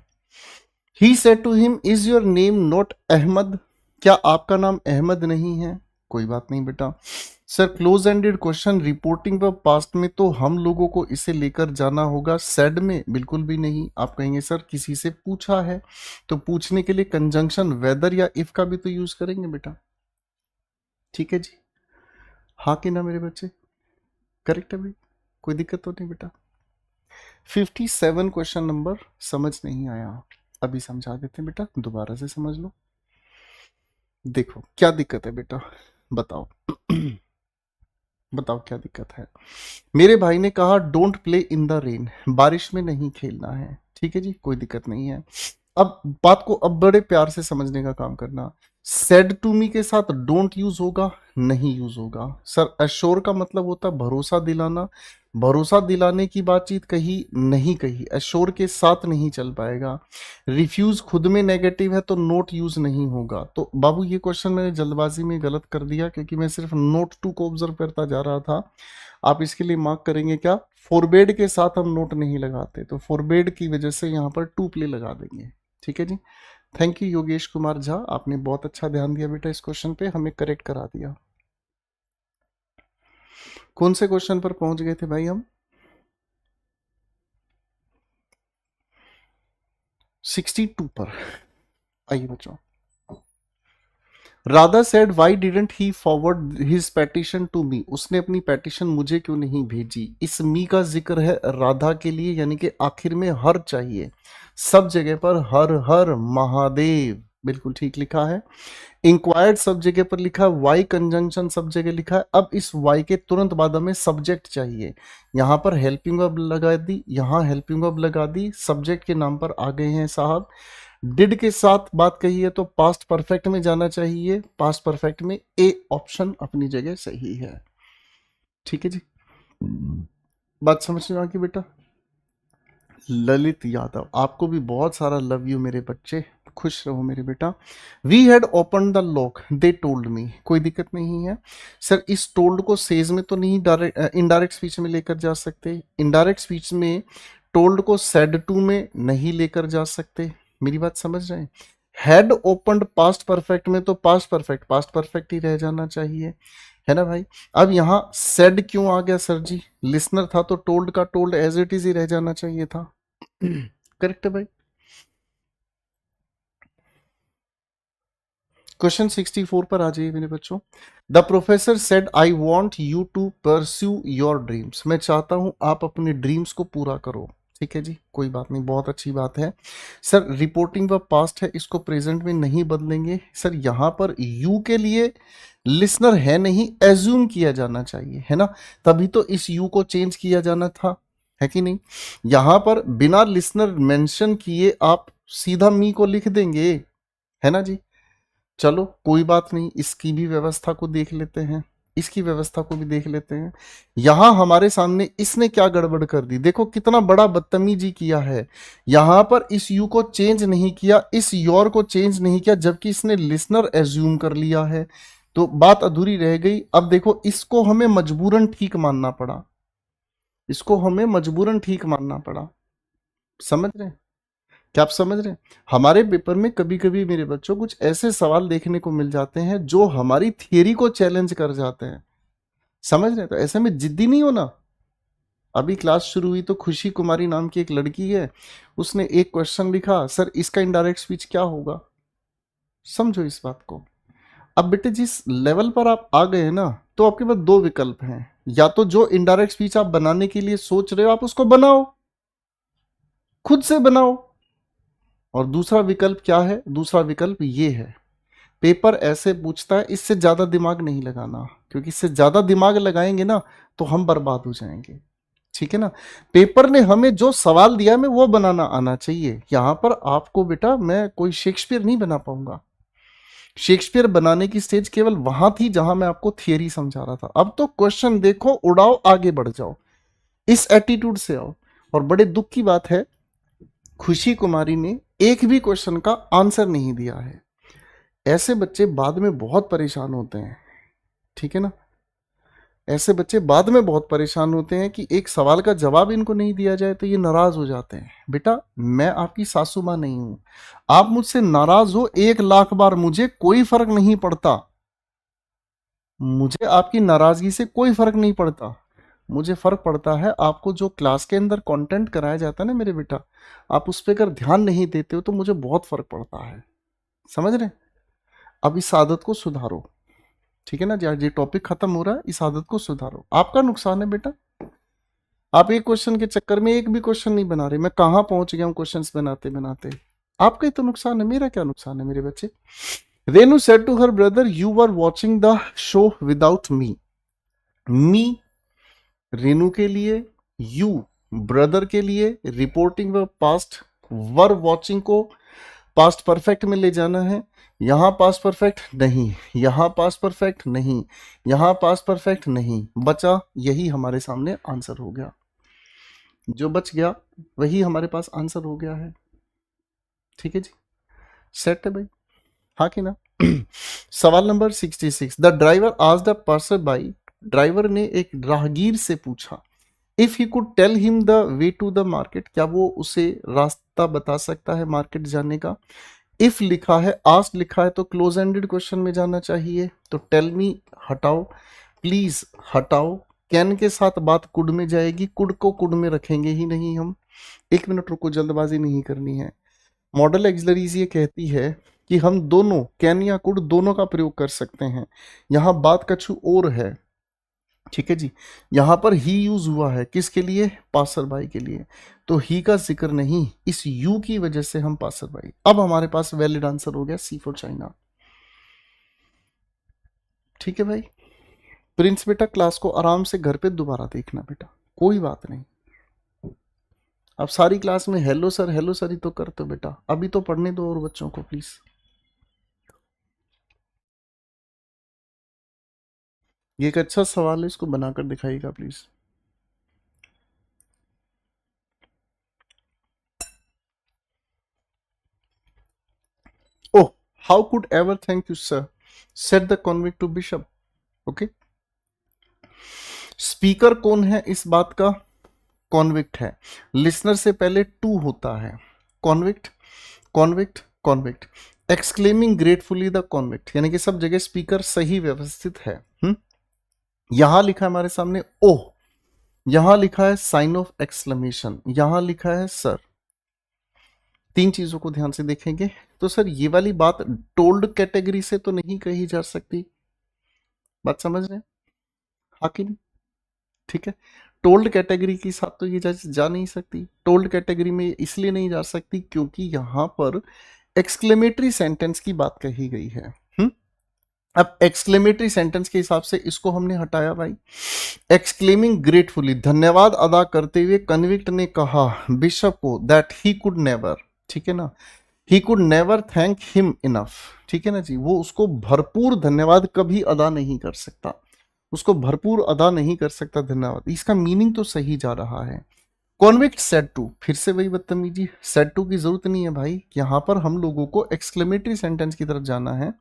He said to him is your name not Ahmad. क्या आपका नाम अहमद नहीं है? कोई बात नहीं बेटा। Sir close ended question reporting व पास्ट में तो हम लोगों को इसे लेकर जाना होगा, सेड में बिल्कुल भी नहीं। आप कहेंगे सर किसी से पूछा है, तो पूछने के लिए कंजंक्शन वेदर या इफ का भी तो यूज करेंगे बेटा। ठीक है जी, हाँ कि ना मेरे बच्चे, करेक्ट है भाई, कोई दिक्कत तो नहीं बेटा। 57 क्वेश्चन नंबर समझ नहीं आया, अभी समझा देते हैं बेटा, दोबारा से समझ लो। देखो क्या दिक्कत है बेटा, बताओ बताओ क्या दिक्कत है। मेरे भाई ने कहा don't play in the rain, बारिश में नहीं खेलना है। ठीक है जी, कोई दिक्कत नहीं है। अब बात को अब बड़े प्यार से समझने का काम करना। सेड टू मी के साथ डोंट यूज होगा, नहीं यूज होगा। सर अश्योर का मतलब होता है भरोसा दिलाना, भरोसा दिलाने की बातचीत कही नहीं कही, अश्योर के साथ नहीं चल पाएगा। रिफ्यूज खुद में नेगेटिव है तो नोट यूज नहीं होगा। तो बाबू ये क्वेश्चन मैंने जल्दबाजी में गलत कर दिया, क्योंकि मैं सिर्फ नोट टू को ऑब्जर्व करता जा रहा था। आप इसके लिए मार्क करेंगे क्या, फॉरबेड के साथ हम नोट नहीं लगाते, तो फॉरबेड की वजह से यहाँ पर टू प्ले लगा देंगे। ठीक है जी, थैंक यू योगेश कुमार झा, आपने बहुत अच्छा ध्यान दिया बेटा इस क्वेश्चन पे, हमें करेक्ट करा दिया। कौन से क्वेश्चन पर पहुंच गए थे भाई हम, 62 पर। आइए बच्चों, Radha said why didn't he forward his petition to me, उसने अपनी पेटिशन मुझे क्यों नहीं भेजी। इस मी का जिक्र है राधा के लिए, यानी कि आखिर में हर चाहिए, सब जगह पर हर हर महादेव, बिल्कुल ठीक लिखा है। इंक्वायर्ड सब जगह पर लिखा है, वाई कंजंक्शन सब जगह लिखा है। अब इस वाई के तुरंत बाद हमें सब्जेक्ट चाहिए, यहां पर हेल्पिंग वर्ब लगा दी, यहां हेल्पिंग वर्ब लगा दी, सब्जेक्ट के नाम पर आ गए हैं साहब। डिड के साथ बात कही है तो पास्ट परफेक्ट में जाना चाहिए, पास्ट परफेक्ट में ए ऑप्शन अपनी जगह सही है। ठीक है जी, बात समझ में आ गई बेटा। ललित यादव, आपको भी बहुत सारा लव यू मेरे बच्चे, खुश रहो मेरे बेटा। We had open the lock they told me, कोई दिक्कत नहीं है। सर इस टोल्ड को सेज में तो नहीं डायरेक्ट इनडायरेक्ट स्पीच में लेकर जा सकते, इनडायरेक्ट स्पीच में टोल्ड को सेड टू में नहीं लेकर जा सकते, मेरी बात समझ रहे हैं। हैड ओपनड पास्ट परफेक्ट में तो पास्ट परफेक्ट ही रह जाना चाहिए, है ना भाई। अब यहां सेड क्यों आ गया सर जी, लिसनर था तो टोल्ड का टोल्ड एज इट इज ही रह जाना चाहिए था। करेक्ट है भाई। क्वेश्चन 64 पर आ जाइए मेरे बच्चों। The professor said I want you to pursue your dreams, मैं चाहता हूं आप अपने ड्रीम्स को पूरा करो। ठीक है जी, कोई बात नहीं, बहुत अच्छी बात है। सर रिपोर्टिंग व पास्ट है, इसको प्रेजेंट में नहीं बदलेंगे। सर यहां पर यू के लिए लिसनर है नहीं, एज्यूम किया जाना चाहिए, है ना, तभी तो इस यू को चेंज किया जाना था, है कि नहीं। यहां पर बिना लिसनर मेंशन किए आप सीधा मी को लिख देंगे, है ना जी। चलो कोई बात नहीं, इसकी भी व्यवस्था को देख लेते हैं, इसकी व्यवस्था को भी देख लेते हैं। यहां हमारे सामने इसने क्या गड़बड़ कर दी, देखो कितना बड़ा बदतमीजी किया है। यहां पर इस यू को चेंज नहीं किया, इस योर को चेंज नहीं किया, जबकि इसने लिसनर एज्यूम कर लिया है, तो बात अधूरी रह गई। अब देखो इसको हमें मजबूरन ठीक मानना पड़ा, इसको हमें मजबूरन ठीक मानना पड़ा, समझ रहे हैं? क्या आप समझ रहे हैं? हमारे पेपर में कभी कभी मेरे बच्चों कुछ ऐसे सवाल देखने को मिल जाते हैं जो हमारी थियरी को चैलेंज कर जाते हैं, समझ रहे हैं? तो ऐसे में जिद्दी नहीं होना। अभी क्लास शुरू हुई तो खुशी कुमारी नाम की एक लड़की है, उसने एक क्वेश्चन लिखा, सर इसका इनडायरेक्ट स्पीच क्या होगा, समझो इस बात को। अब बेटे जिस लेवल पर आप आ गए ना, तो आपके पास दो विकल्प हैं, या तो जो इनडायरेक्ट स्पीच आप बनाने के लिए सोच रहे हो आप उसको बनाओ, खुद से बनाओ, और दूसरा विकल्प क्या है, दूसरा विकल्प ये है, पेपर ऐसे पूछता है, इससे ज्यादा दिमाग नहीं लगाना, क्योंकि इससे ज्यादा दिमाग लगाएंगे ना तो हम बर्बाद हो जाएंगे। ठीक है ना, पेपर ने हमें जो सवाल दिया हमें वो बनाना आना चाहिए। यहां पर आपको बेटा मैं कोई शेक्सपियर नहीं बना पाऊंगा, शेक्सपियर बनाने की स्टेज केवल वहां थी जहां मैं आपको थियरी समझा रहा था। अब तो क्वेश्चन देखो, उड़ाओ, आगे बढ़ जाओ, इस एटीट्यूड से आओ। और बड़े दुख की बात है, खुशी कुमारी ने एक भी क्वेश्चन का आंसर नहीं दिया है। ऐसे बच्चे बाद में बहुत परेशान होते हैं, ठीक है ना, ऐसे बच्चे बाद में बहुत परेशान होते हैं कि एक सवाल का जवाब इनको नहीं दिया जाए तो ये नाराज हो जाते हैं। बेटा मैं आपकी सासू मां नहीं हूं, आप मुझसे नाराज हो 1 लाख बार, मुझे कोई फर्क नहीं पड़ता, मुझे आपकी नाराजगी से कोई फर्क नहीं पड़ता। मुझे फर्क पड़ता है आपको जो क्लास के अंदर कंटेंट कराया जाता है ना मेरे बेटा, आप उस पर अगर ध्यान नहीं देते हो तो मुझे बहुत फर्क पड़ता है। समझ रहे? अब इस आदत को सुधारो, ठीक है ना जी? आज ये टॉपिक खत्म हो रहा है, इस आदत को सुधारो। आपका नुकसान है बेटा, आप एक क्वेश्चन के चक्कर में एक भी क्वेश्चन नहीं बना रहे। मैं कहाँ पहुंच गया हूँ क्वेश्चंस बनाते बनाते। आपका ही तो नुकसान है, मेरा क्या नुकसान है मेरे बच्चे? Renu said to her brother, you were watching the show without me. Me Renu के लिए, यू ब्रदर के लिए, रिपोर्टिंग व पास्ट, वर वॉचिंग को पास्ट परफेक्ट में ले जाना है। यहां पास्ट परफेक्ट नहीं, यहां पास्ट परफेक्ट नहीं, यहां पास्ट परफेक्ट नहीं बचा। यही हमारे सामने आंसर हो गया, जो बच गया वही हमारे पास आंसर हो गया है। ठीक है जी, सेट है भाई, हाँ कि ना? सवाल नंबर 66, द ड्राइवर आज द पर्सन बाई, ड्राइवर ने एक राहगीर से पूछा, if he could tell him the way to the market, क्या वो उसे रास्ता बता सकता है मार्केट जाने का? इफ लिखा है, आस्क लिखा है, तो क्लोज एंडेड क्वेश्चन में जाना चाहिए। तो टेल मी हटाओ, प्लीज हटाओ, कैन के साथ बात कुड में जाएगी, कुड को कुड में रखेंगे ही नहीं हम। एक मिनट रुको, जल्दबाजी नहीं करनी है। मॉडल एक्सिलरीज ये कहती है कि हम दोनों कैन या कुड दोनों का प्रयोग कर सकते हैं। यहां बात कछु और है, ठीक है जी। यहां पर ही यूज हुआ है किसके लिए? पासर बाई के लिए। तो ही का जिक्र नहीं, इस यू की वजह से हम पासर बाई। अब हमारे पास वैलिड आंसर हो गया सी फॉर चाइना। ठीक है भाई, प्रिंस बेटा क्लास को आराम से घर पे दोबारा देखना बेटा, कोई बात नहीं। अब सारी क्लास में हेलो सर ही तो करते हो बेटा, अभी तो पढ़ने दो और बच्चों को प्लीज। ये एक अच्छा सवाल है, इसको बनाकर दिखाइएगा please. Oh, how could ever thank you sir, said the convict to bishop. Okay, speaker कौन है इस बात का? कॉन्विक्ट है। लिसनर से पहले टू होता है, convict convict convict. Exclaiming gratefully the convict, यानी कि सब जगह स्पीकर सही व्यवस्थित है। यहां लिखा है हमारे सामने ओह, यहां लिखा है साइन ऑफ एक्सक्लेमेशन, यहां लिखा है सर। तीन चीजों को ध्यान से देखेंगे तो सर ये वाली बात टोल्ड कैटेगरी से तो नहीं कही जा सकती, बात समझ रहे हैं? हाँ कि नहीं? ठीक है, टोल्ड कैटेगरी के साथ तो ये जा नहीं सकती। टोल्ड कैटेगरी में इसलिए नहीं जा सकती क्योंकि यहां पर एक्सक्लेमेटरी सेंटेंस की बात कही गई है। अब एक्सक्लेमेटरी सेंटेंस के हिसाब से इसको हमने हटाया भाई। एक्सक्लेमिंग ग्रेटफुली, धन्यवाद अदा करते हुए कन्विक्ट ने कहा बिशप को दैट ही कुड नेवर, ठीक है ना, he could never thank him enough. ठीक है ना जी, वो उसको भरपूर धन्यवाद कभी अदा नहीं कर सकता, उसको भरपूर अदा नहीं कर सकता धन्यवाद। इसका मीनिंग तो सही जा रहा है। कॉन्विक्ट सेड टू, फिर से वही बदतमीजी, सेड टू की जरूरत नहीं है भाई, यहां पर हम लोगों को एक्सक्लेमेटरी सेंटेंस की तरफ जाना है।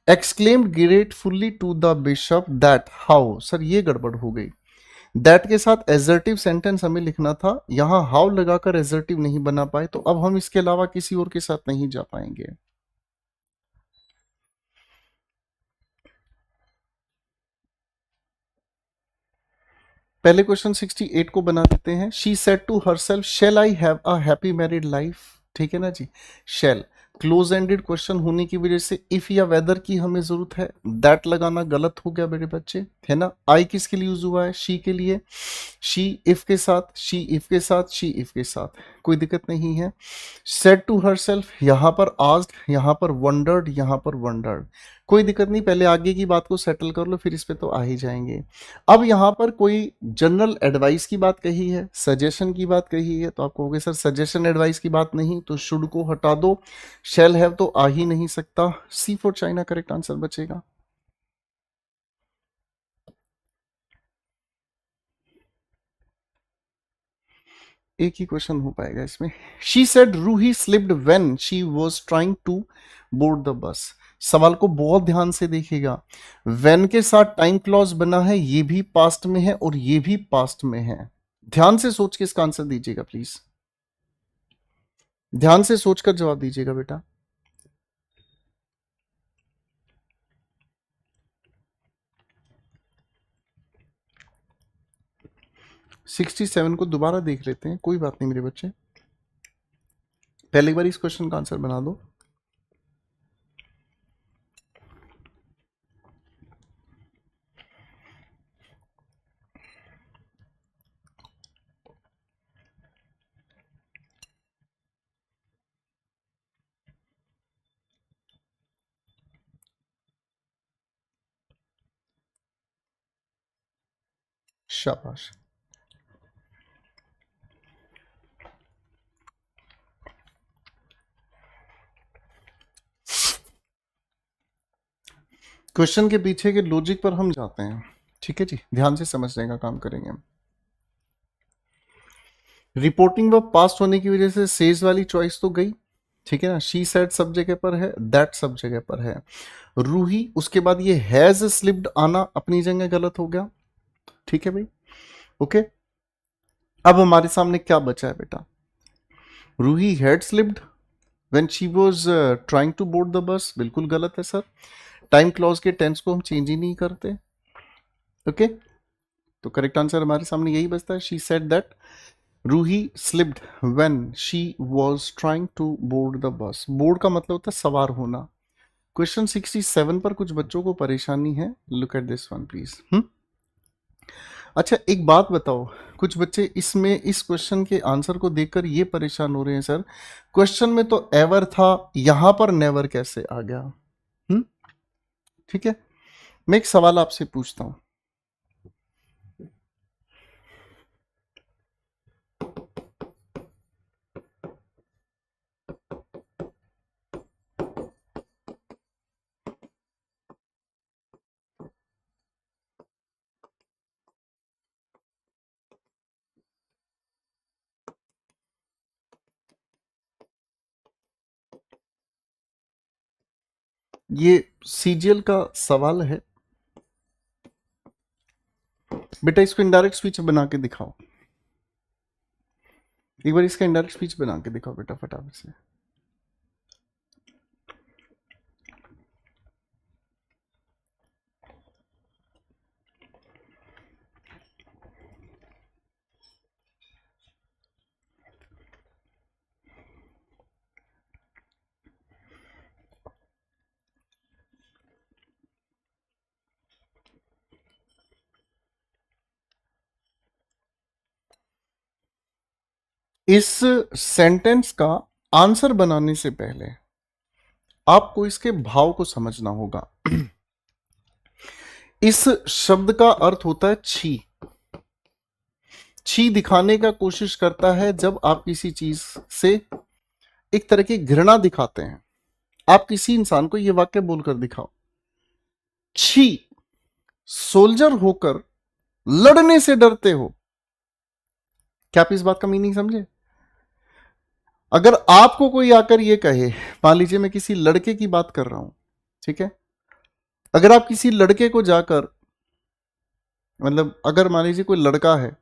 Exclaimed gratefully to the bishop that how, sir ये गड़बड़ हो गई। दैट के साथ एजर्टिव सेंटेंस हमें लिखना था, यहां हाउ लगाकर एजर्टिव नहीं बना पाए, तो अब हम इसके अलावा किसी और के साथ नहीं जा पाएंगे। पहले क्वेश्चन 68 को बना देते हैं। She said to herself shall I have a happy married life, ठीक है ना जी। शेल क्लोज एंडेड क्वेश्चन होने की वजह से इफ या वेदर की हमें जरूरत है, दैट लगाना गलत हो गया मेरे बच्चे, है ना। आई किसके लिए यूज हुआ है? शी के लिए। शी इफ के साथ, शी इफ के साथ, शी इफ के साथ, कोई दिक्कत नहीं है। सेड टू हरसेल्फ, यहां पर आस्क्ड, यहां पर वंडर्ड, यहां पर वंडर्ड, कोई दिक्कत नहीं। पहले आगे की बात को सेटल कर लो, फिर इस पे तो आ ही जाएंगे। अब यहां पर कोई जनरल एडवाइस की बात कही है, सजेशन की बात कही है, तो आप कहोगे सर सजेशन एडवाइस की बात नहीं, तो शुड को हटा दो, शेल हैव तो आ ही नहीं सकता। C for China correct answer बचेगा। एक ही क्वेश्चन हो पाएगा इसमें। She said Ruhi slipped when she was trying to board the bus. सवाल को बहुत ध्यान से देखिएगा, व्हेन के साथ टाइम क्लॉज बना है, ये भी पास्ट में है और ये भी पास्ट में है। ध्यान से सोच के इसका आंसर दीजिएगा प्लीज, ध्यान से सोचकर जवाब दीजिएगा बेटा। 67 को दोबारा देख लेते हैं, कोई बात नहीं मेरे बच्चे। पहले बार इस क्वेश्चन का आंसर बना दो। शाबाश। क्वेश्चन के पीछे के लॉजिक पर हम जाते हैं, ठीक है जी, ध्यान से समझने का काम करेंगे। रिपोर्टिंग वर्ब पास्ट होने की वजह से सेज वाली चॉइस तो गई, ठीक है ना। शी सेड सब जगह पर है, दैट सब जगह पर है। रूही, उसके बाद ये हैज स्लिप्ड आना अपनी जगह गलत हो गया, ठीक है भाई, ओके। अब हमारे सामने क्या बचा है बेटा? Ruhi had slipped when she was trying to board the bus, बिल्कुल गलत है सर। टाइम क्लॉज के टेंस को हम चेंज ही नहीं करते, ओके। तो करेक्ट आंसर हमारे सामने यही बचता है, she said that Ruhi slipped when she was trying to board the bus. Board का मतलब होता है सवार होना। क्वेश्चन 67 पर कुछ बच्चों को परेशानी है, look at this one please. अच्छा एक बात बताओ, कुछ बच्चे इसमें इस क्वेश्चन के आंसर को देखकर ये परेशान हो रहे हैं, सर क्वेश्चन में तो एवर था, यहां पर नेवर कैसे आ गया? ठीक है, मैं एक सवाल आपसे पूछता हूं। ये सीजीएल का सवाल है बेटा, इसको इनडायरेक्ट स्पीच बना के दिखाओ। एक बार इसका इनडायरेक्ट स्पीच बना के दिखाओ बेटा फटाफट से। इस सेंटेंस का आंसर बनाने से पहले आपको इसके भाव को समझना होगा। इस शब्द का अर्थ होता है छी। छी दिखाने का कोशिश करता है जब आप किसी चीज से एक तरह की घृणा दिखाते हैं। आप किसी इंसान को यह वाक्य बोलकर दिखाओ, छी सोल्जर होकर लड़ने से डरते हो। क्या आप इस बात का मीनिंग समझे? अगर आपको कोई आकर ये कहे, मान लीजिए मैं किसी लड़के की बात कर रहा हूं, ठीक है, अगर आप किसी लड़के को जाकर, मतलब अगर मान लीजिए कोई लड़का है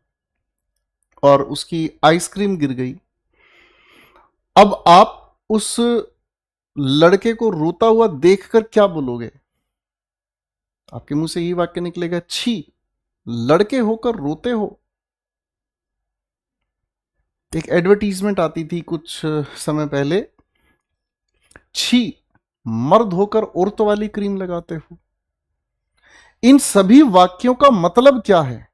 और उसकी आइसक्रीम गिर गई, अब आप उस लड़के को रोता हुआ देखकर क्या बोलोगे? आपके मुंह से यही वाक्य निकलेगा, छी लड़के होकर रोते हो। एक एडवर्टीजमेंट आती थी कुछ समय पहले, छी मर्द होकर औरतों वाली क्रीम लगाते हो। इन सभी वाक्यों का मतलब क्या है?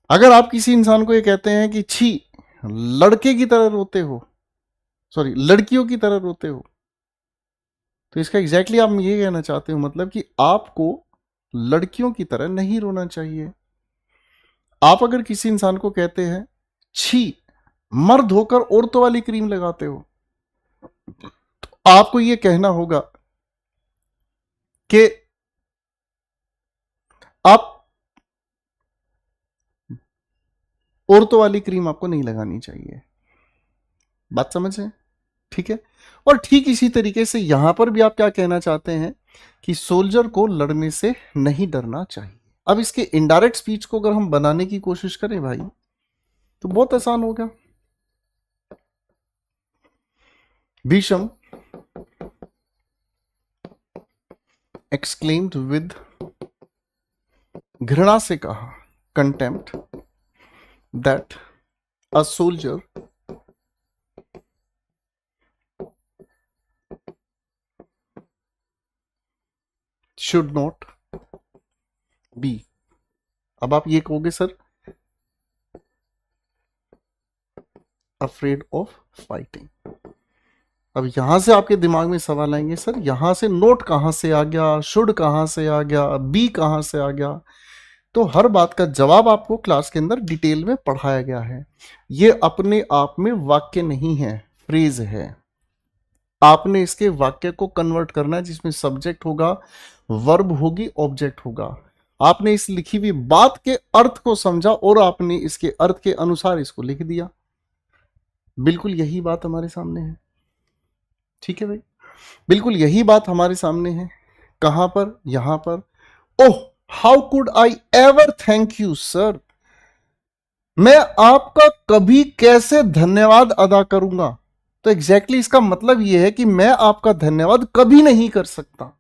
अगर आप किसी इंसान को ये कहते हैं कि छी लड़के की तरह रोते हो, सॉरी लड़कियों की तरह रोते हो, तो इसका एग्जैक्टली आप ये कहना चाहते हो मतलब कि आपको लड़कियों की तरह नहीं रोना चाहिए। आप अगर किसी इंसान को कहते हैं छी मर्द होकर औरतों वाली क्रीम लगाते हो, तो आपको यह कहना होगा कि आप औरतों वाली क्रीम आपको नहीं लगानी चाहिए। बात समझ है? ठीक है। और ठीक इसी तरीके से यहां पर भी आप क्या कहना चाहते हैं कि सोल्जर को लड़ने से नहीं डरना चाहिए। अब इसके इनडायरेक्ट स्पीच को अगर हम बनाने की कोशिश करें भाई, तो बहुत आसान होगा। भीषम एक्सक्लेम्ड विद घृणा से कहा, contempt, that a soldier should not be। अब आप ये कहोगे सर afraid of fighting। अब यहां से आपके दिमाग में सवाल आएंगे, सर यहां से नोट कहां से आ गया, शुड कहां से आ गया, बी कहां से आ गया। तो हर बात का जवाब आपको क्लास के अंदर डिटेल में पढ़ाया गया है। ये अपने आप में वाक्य नहीं है, फ्रेज है। आपने इसके वाक्य को कन्वर्ट करना है, जिसमें सब्जेक्ट होगा, वर्ब होगी, ऑब्जेक्ट होगा। आपने इस लिखी हुई बात के अर्थ को समझा और आपने इसके अर्थ के अनुसार इसको लिख दिया। बिल्कुल यही बात हमारे सामने है। ठीक है भाई, बिल्कुल यही बात हमारे सामने है। कहां पर? यहां पर। ओह how could I ever thank you sir, मैं आपका कभी कैसे धन्यवाद अदा करूंगा। तो एग्जैक्टली इसका मतलब यह है कि मैं आपका धन्यवाद कभी नहीं कर सकता।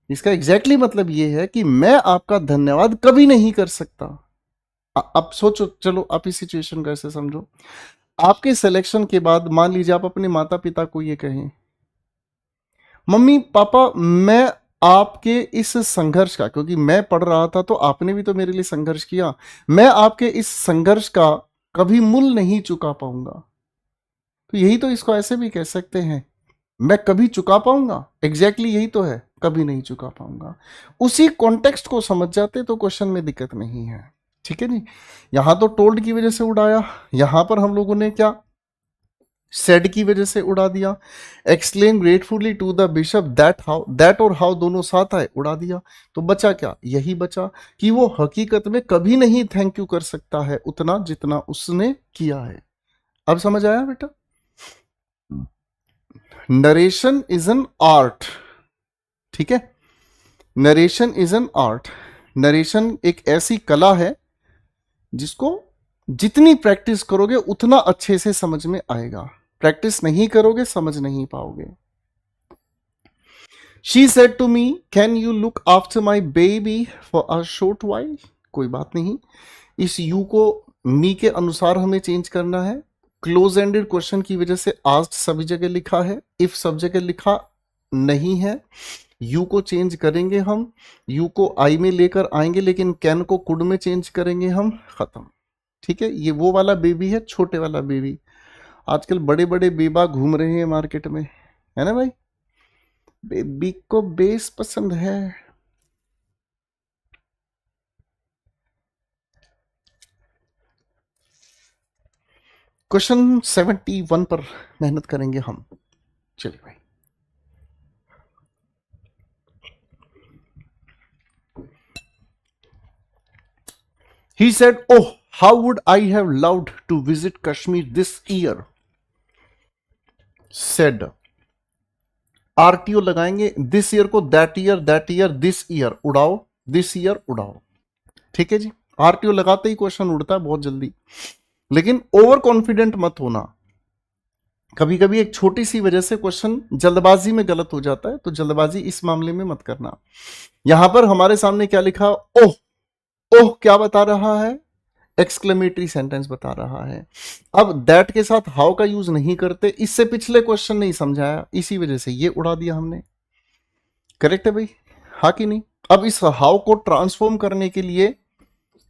इसका एग्जैक्टली मतलब यह है कि मैं आपका धन्यवाद कभी नहीं कर सकता। अब सोचो, चलो आप इस सिचुएशन को ऐसे समझो। आपके सिलेक्शन के बाद मान लीजिए आप अपने माता पिता को ये कहें, मम्मी पापा मैं आपके इस संघर्ष का, क्योंकि मैं पढ़ रहा था तो आपने भी तो मेरे लिए संघर्ष किया, मैं आपके इस संघर्ष का कभी मूल्य नहीं चुका पाऊंगा। तो यही तो इसको ऐसे भी कह सकते हैं, मैं कभी चुका पाऊंगा। एग्जैक्टली यही तो है, कभी नहीं चुका पाऊंगा। उसी कॉन्टेक्स्ट को समझ जाते तो क्वेश्चन में दिक्कत नहीं है। ठीक है जी। यहां तो टोल्ड की वजह से उड़ाया, यहां पर हम लोगों ने क्या सेड की वजह से उड़ा दिया। Exclaim gratefully to the bishop that how, that और हाउ दोनों साथ आए, उड़ा दिया। तो बचा क्या? यही बचा कि वो हकीकत में कभी नहीं थैंक यू कर सकता है उतना जितना उसने किया है। अब समझ आया बेटा? Narration is an art. ठीक है, narration is an art. Narration एक ऐसी कला है जिसको जितनी प्रैक्टिस करोगे उतना अच्छे से समझ में आएगा। प्रैक्टिस नहीं करोगे समझ नहीं पाओगे। She said to me can you look after my baby for a short while. कोई बात नहीं, इस यू को मी के अनुसार हमें चेंज करना है। क्लोज एंडेड क्वेश्चन की वजह से आस्क्ड सभी जगह लिखा है, इफ सब जगह लिखा नहीं है। यू को चेंज करेंगे हम, यू को आई में लेकर आएंगे, लेकिन कैन को कुड में चेंज करेंगे हम, खत्म। ठीक है, ये वो वाला बेबी है, छोटे वाला बेबी। आजकल बड़े बड़े बेबा घूम रहे हैं मार्केट में, है ना भाई? बेबी को बेस पसंद है। क्वेश्चन 71 पर मेहनत करेंगे हम। चलिए भाई, he said, oh how would I have loved to visit Kashmir this year। said RTO लगाएंगे, दिस ईयर को दैट ईयर दिस ईयर उड़ाओ, दिस ईयर उड़ाओ। ठीक है जी, आरटीओ लगाते ही क्वेश्चन उड़ता है बहुत जल्दी। लेकिन ओवर कॉन्फिडेंट मत होना। कभी कभी एक छोटी सी वजह से क्वेश्चन जल्दबाजी में गलत हो जाता है, तो जल्दबाजी इस मामले में मत करना। यहां पर हमारे सामने क्या लिखा? ओह, ओह क्या बता रहा है? एक्सक्लेमेटरी सेंटेंस बता रहा है। अब दैट के साथ हाउ का यूज नहीं करते, इससे पिछले क्वेश्चन नहीं समझाया, इसी वजह से ये उड़ा दिया हमने। करेक्ट है भाई, हाँ कि नहीं? अब इस हाउ को ट्रांसफॉर्म करने के लिए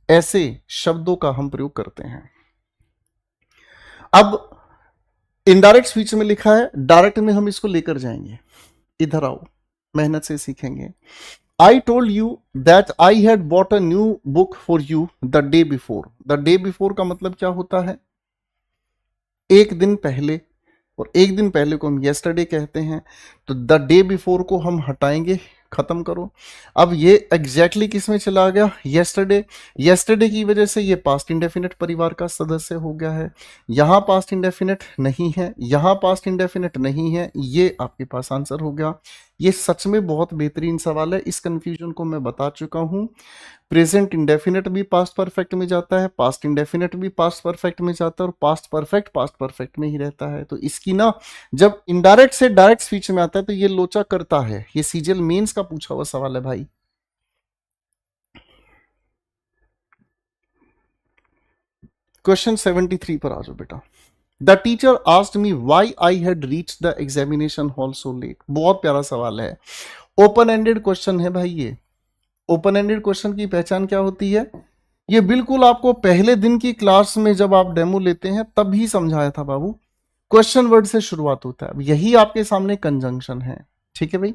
ऐसे शब्दों का हम प्रयोग करते हैं। अब इनडायरेक्ट स्पीच में लिखा है, डायरेक्ट में हम इसको लेकर जाएंगे। इधर आओ, मेहनत से सीखेंगे। I told you that I had bought a new book for you the day before। the day before का मतलब क्या होता है? एक दिन पहले, और एक दिन पहले को हम yesterday कहते हैं। तो the day before को हम हटाएंगे, खत्म करो। अब ये एग्जैक्टली किस में चला गया? yesterday। yesterday की वजह से ये पास्ट इंडेफिनिट परिवार का सदस्य हो गया है। यहां पास्ट इंडेफिनिट नहीं है, यहां पास्ट इंडेफिनिट नहीं है, ये आपके पास आंसर हो गया। ये सच में बहुत बेहतरीन सवाल है, इस कंफ्यूजन को मैं बता चुका हूं। प्रेजेंट इंडेफिनिट भी पास्ट परफेक्ट में जाता है, पास्ट इंडेफिनिट भी पास्ट परफेक्ट में जाता है, और पास्ट परफेक्ट में ही रहता है। तो इसकी ना, जब इनडायरेक्ट से डायरेक्ट स्पीच में आता है तो ये लोचा करता है। ये सीजीएल मेंस का पूछा हुआ सवाल है भाई। क्वेश्चन 73 पर आ जाओ बेटा। The teacher asked me why I had reached the examination hall so let. बहुत प्यारा सवाल है, ओपन एंडेड क्वेश्चन है भाई। ये ओपन एंडेड क्वेश्चन की पहचान क्या होती है? ये बिल्कुल आपको पहले दिन की क्लास में जब आप डेमो लेते हैं तब ही समझाया था बाबू। क्वेश्चन वर्ड से शुरुआत होता है। अब यही आपके सामने कंजंक्शन है, ठीक है भाई।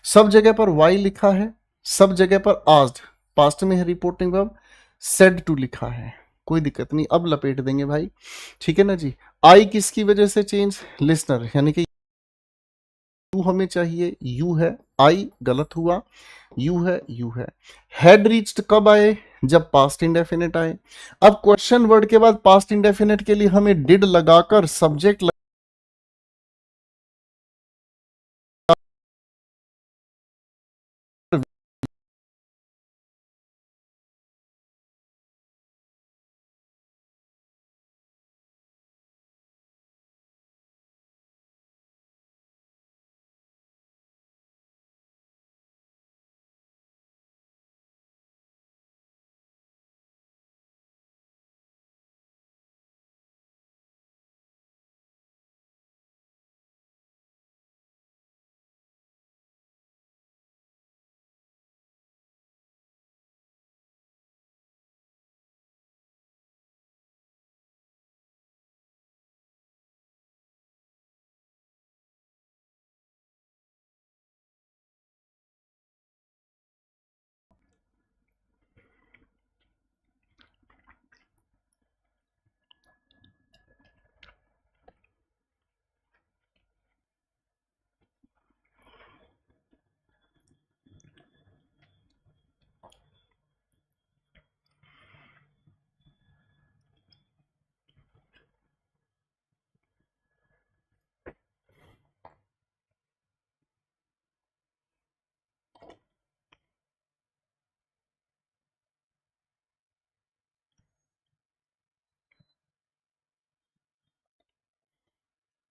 सब जगह पर वाई लिखा है, सब जगह पर आस्क्ड, पास्ट में है रिपोर्टिंग वर्ब, सेड टू लिखा है, कोई दिक्कत नहीं, अब लपेट देंगे भाई, ठीक है ना जी। आई किसकी वजह से चेंज? लिसनर, यानी कि यू हमें चाहिए, यू है, आई गलत हुआ, यू है, यू है। हैड रीच्ड कब आए? जब पास्ट इंडेफिनिट आए। अब क्वेश्चन वर्ड के बाद पास्ट इंडेफिनिट के लिए हमें डिड लगाकर सब्जेक्ट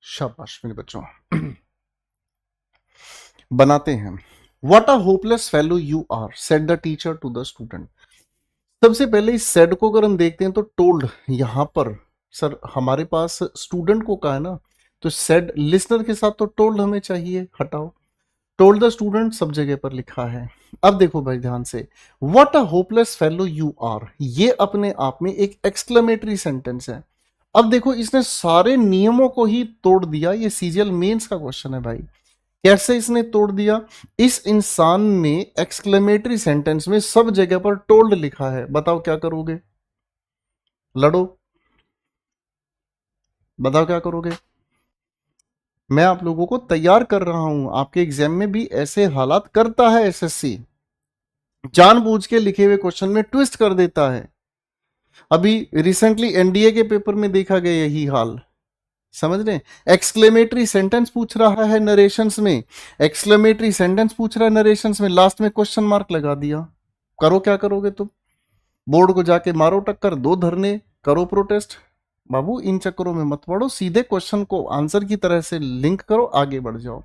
शाबाश मेरे बच्चों बनाते हैं। What a hopeless fellow you are, said the teacher to the student. सबसे पहले इस सेड को अगर हम देखते हैं तो टोल्ड, यहां पर सर हमारे पास स्टूडेंट को कहा है ना, तो सेड लिसनर के साथ तो टोल्ड हमें चाहिए, हटाओ। टोल्ड द स्टूडेंट सब जगह पर लिखा है। अब देखो भाई ध्यान से, what a hopeless fellow you are, ये अपने आप में एक एक्सक्लेमेटरी सेंटेंस है। अब देखो इसने सारे नियमों को ही तोड़ दिया। ये सीजीएल मेंस का क्वेश्चन है भाई। कैसे इसने तोड़ दिया? इस इंसान ने एक्सक्लेमेटरी सेंटेंस में सब जगह पर टोल्ड लिखा है। बताओ क्या करोगे? लड़ो, बताओ क्या करोगे? मैं आप लोगों को तैयार कर रहा हूं, आपके एग्जाम में भी ऐसे हालात करता है एसएससी, जानबूझ के लिखे हुए क्वेश्चन में ट्विस्ट कर देता है। अभी रिसेंटली एनडीए के पेपर में देखा गया यही हाल, समझ रहे? एक्सक्लेमेटरी सेंटेंस पूछ रहा है नरेशंस में, एक्सक्लेमेटरी सेंटेंस पूछ रहा है नरेशंस में, लास्ट में क्वेश्चन मार्क लगा दिया। करो क्या करोगे तुम? बोर्ड को जाके मारो टक्कर, दो धरने, करो प्रोटेस्ट। बाबू इन चक्करों में मत पड़ो, सीधे क्वेश्चन को आंसर की तरह से लिंक करो, आगे बढ़ जाओ।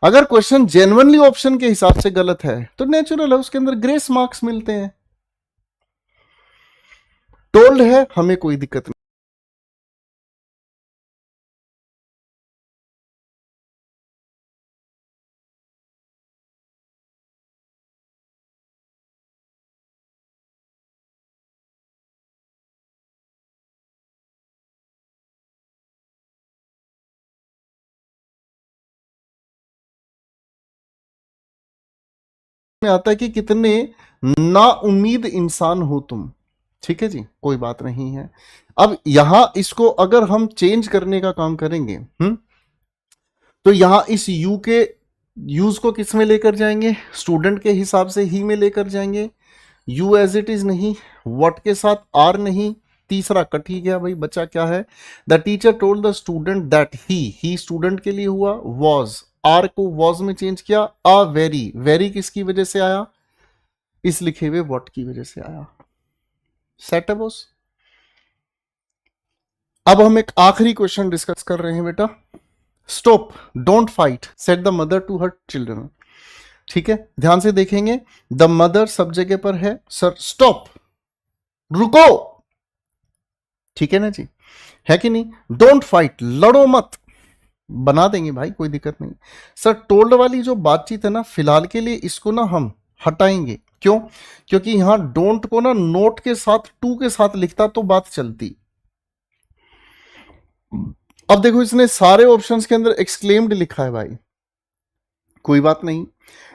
अगर क्वेश्चन जेन्युइनली ऑप्शन के हिसाब से गलत है तो नेचुरल है, उसके अंदर ग्रेस मार्क्स मिलते हैं। टोल्ड है, हमें कोई दिक्कत नहीं। में आता है कि कितने ना उम्मीद इंसान हो तुम, ठीक है जी, कोई बात नहीं है। अब यहां इसको अगर हम चेंज करने का काम करेंगे, तो यहां इस यू के यूज को किस में लेकर जाएंगे? स्टूडेंट के हिसाब से ही में लेकर जाएंगे। यू एज इट इज नहीं, व्हाट के साथ आर नहीं, तीसरा कट ही गया भाई, बचा क्या है? The teacher told the student that he student के लिए हुआ, वॉज, आर को वॉज में चेंज किया, अ वेरी, वेरी किसकी वजह से आया? इस लिखे हुए व्हाट की वजह से आया। सेट है बॉस। अब हम एक आखिरी क्वेश्चन डिस्कस कर रहे हैं बेटा। Stop, don't fight, said the mother to her children. ठीक है, ध्यान से देखेंगे, द मदर सब जगह पर है। सर स्टॉप, रुको, ठीक है ना जी, है कि नहीं? डोंट फाइट, लड़ो मत, बना देंगे भाई, कोई दिक्कत नहीं। सर टोल्ड वाली जो बातचीत है ना, फिलहाल के लिए इसको ना हम हटाएंगे। क्यों? क्योंकि यहां डोंट को ना नोट के साथ टू के साथ लिखता तो बात चलती। अब देखो इसने सारे ऑप्शंस के अंदर एक्सक्लेम्ड लिखा है भाई, कोई बात नहीं।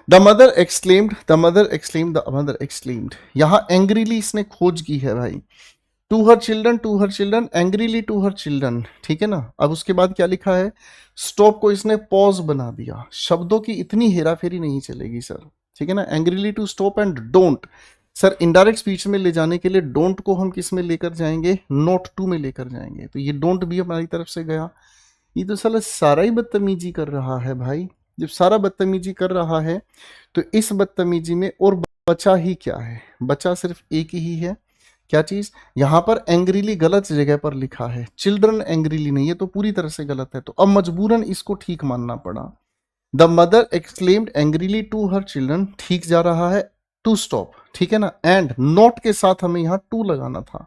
The mother exclaimed, the mother exclaimed, the mother exclaimed, यहां एंग्रीली इसने खोज की है भाई। To her children, to her children, angrily to her children, ठीक है ना। अब उसके बाद क्या लिखा है? स्टॉप को इसने पॉज बना दिया। शब्दों की इतनी हेराफेरी नहीं चलेगी सर, ठीक है ना। Angrily to stop and don't, sir indirect speech में ले जाने के लिए डोंट को हम किस में लेकर जाएंगे? नोट टू में लेकर जाएंगे। तो ये डोंट भी हमारी तरफ से गया। ये तो साला सारा ही बदतमीजी कर रहा है भाई। जब सारा बदतमीजी कर रहा है तो इस बदतमीजी में और बचा ही क्या है? बचा सिर्फ एक ही है, क्या चीज? यहां पर एंग्रीली गलत जगह पर लिखा है, चिल्ड्रन एंग्रीली नहीं, ये तो पूरी तरह से गलत है। तो अब मजबूरन इसको ठीक मानना पड़ा। The mother exclaimed angrily to her children, ठीक जा रहा है, टू स्टॉप, ठीक है ना। एंड नोट के साथ हमें यहां टू लगाना था,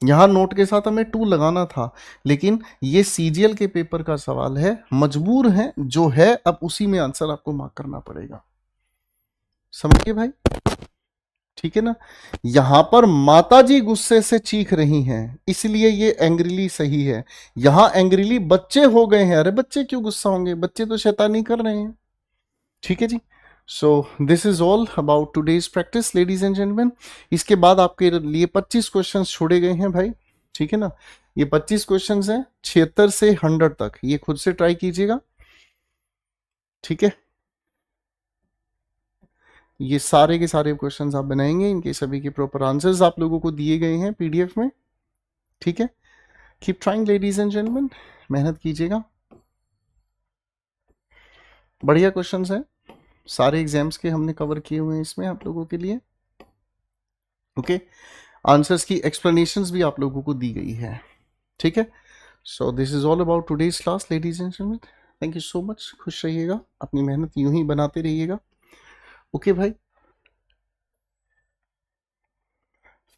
यहां नोट के साथ हमें टू लगाना था, लेकिन ये सीजीएल के पेपर का सवाल है, मजबूर है जो है, अब उसी में आंसर आपको मार्क करना पड़ेगा। समझिए भाई, ठीक है ना। यहां पर माताजी गुस्से से चीख रही हैं, इसलिए ये एंग्रीली सही है। यहां एंग्रीली बच्चे हो गए हैं, अरे बच्चे क्यों गुस्सा होंगे? बच्चे तो शैतानी कर रहे हैं, ठीक है जी। So this is all about today's practice ladies and gentleman. इसके बाद आपके लिए 25 क्वेश्चन छोड़े गए हैं भाई, ठीक है ना। ये 25 क्वेश्चन हैं 76 से 100 तक, ये खुद से ट्राई कीजिएगा, ठीक है। ये सारे के सारे क्वेश्चंस आप बनाएंगे, इनके सभी के प्रॉपर आंसर्स आप लोगों को दिए गए हैं पीडीएफ में, ठीक है। Keep trying ladies and gentleman, मेहनत कीजिएगा, बढ़िया क्वेश्चंस हैं, सारे एग्जाम्स के हमने कवर किए हुए हैं इसमें आप लोगों के लिए, ओके। आंसर्स की एक्सप्लेनेशंस भी आप लोगों को दी गई है, ठीक है। सो this is all about today's class ladies and gentleman, thank you so much, खुश रहिएगा, अपनी मेहनत यूं ही बनाते रहिएगा, ओके भाई,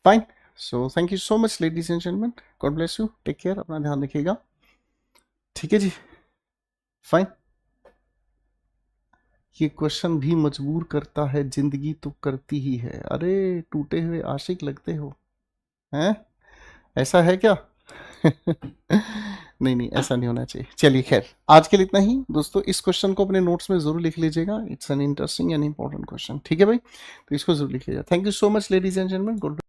fine. So thank you so much ladies and gentleman, God bless you, take care, अपना ध्यान रखिएगा, ठीक है जी, फाइन। ये क्वेश्चन भी मजबूर करता है, जिंदगी तो करती ही है, अरे टूटे हुए आशिक लगते हो, हैं? ऐसा है क्या? नहीं नहीं, ऐसा नहीं होना चाहिए। चलिए खैर, आज के लिए इतना ही दोस्तों। इस क्वेश्चन को अपने नोट्स में जरूर लिख लीजिएगा, it's an interesting and important question, ठीक है भाई। तो इसको जरूर लिख लीजिएगा। Thank you so much ladies and gentleman, good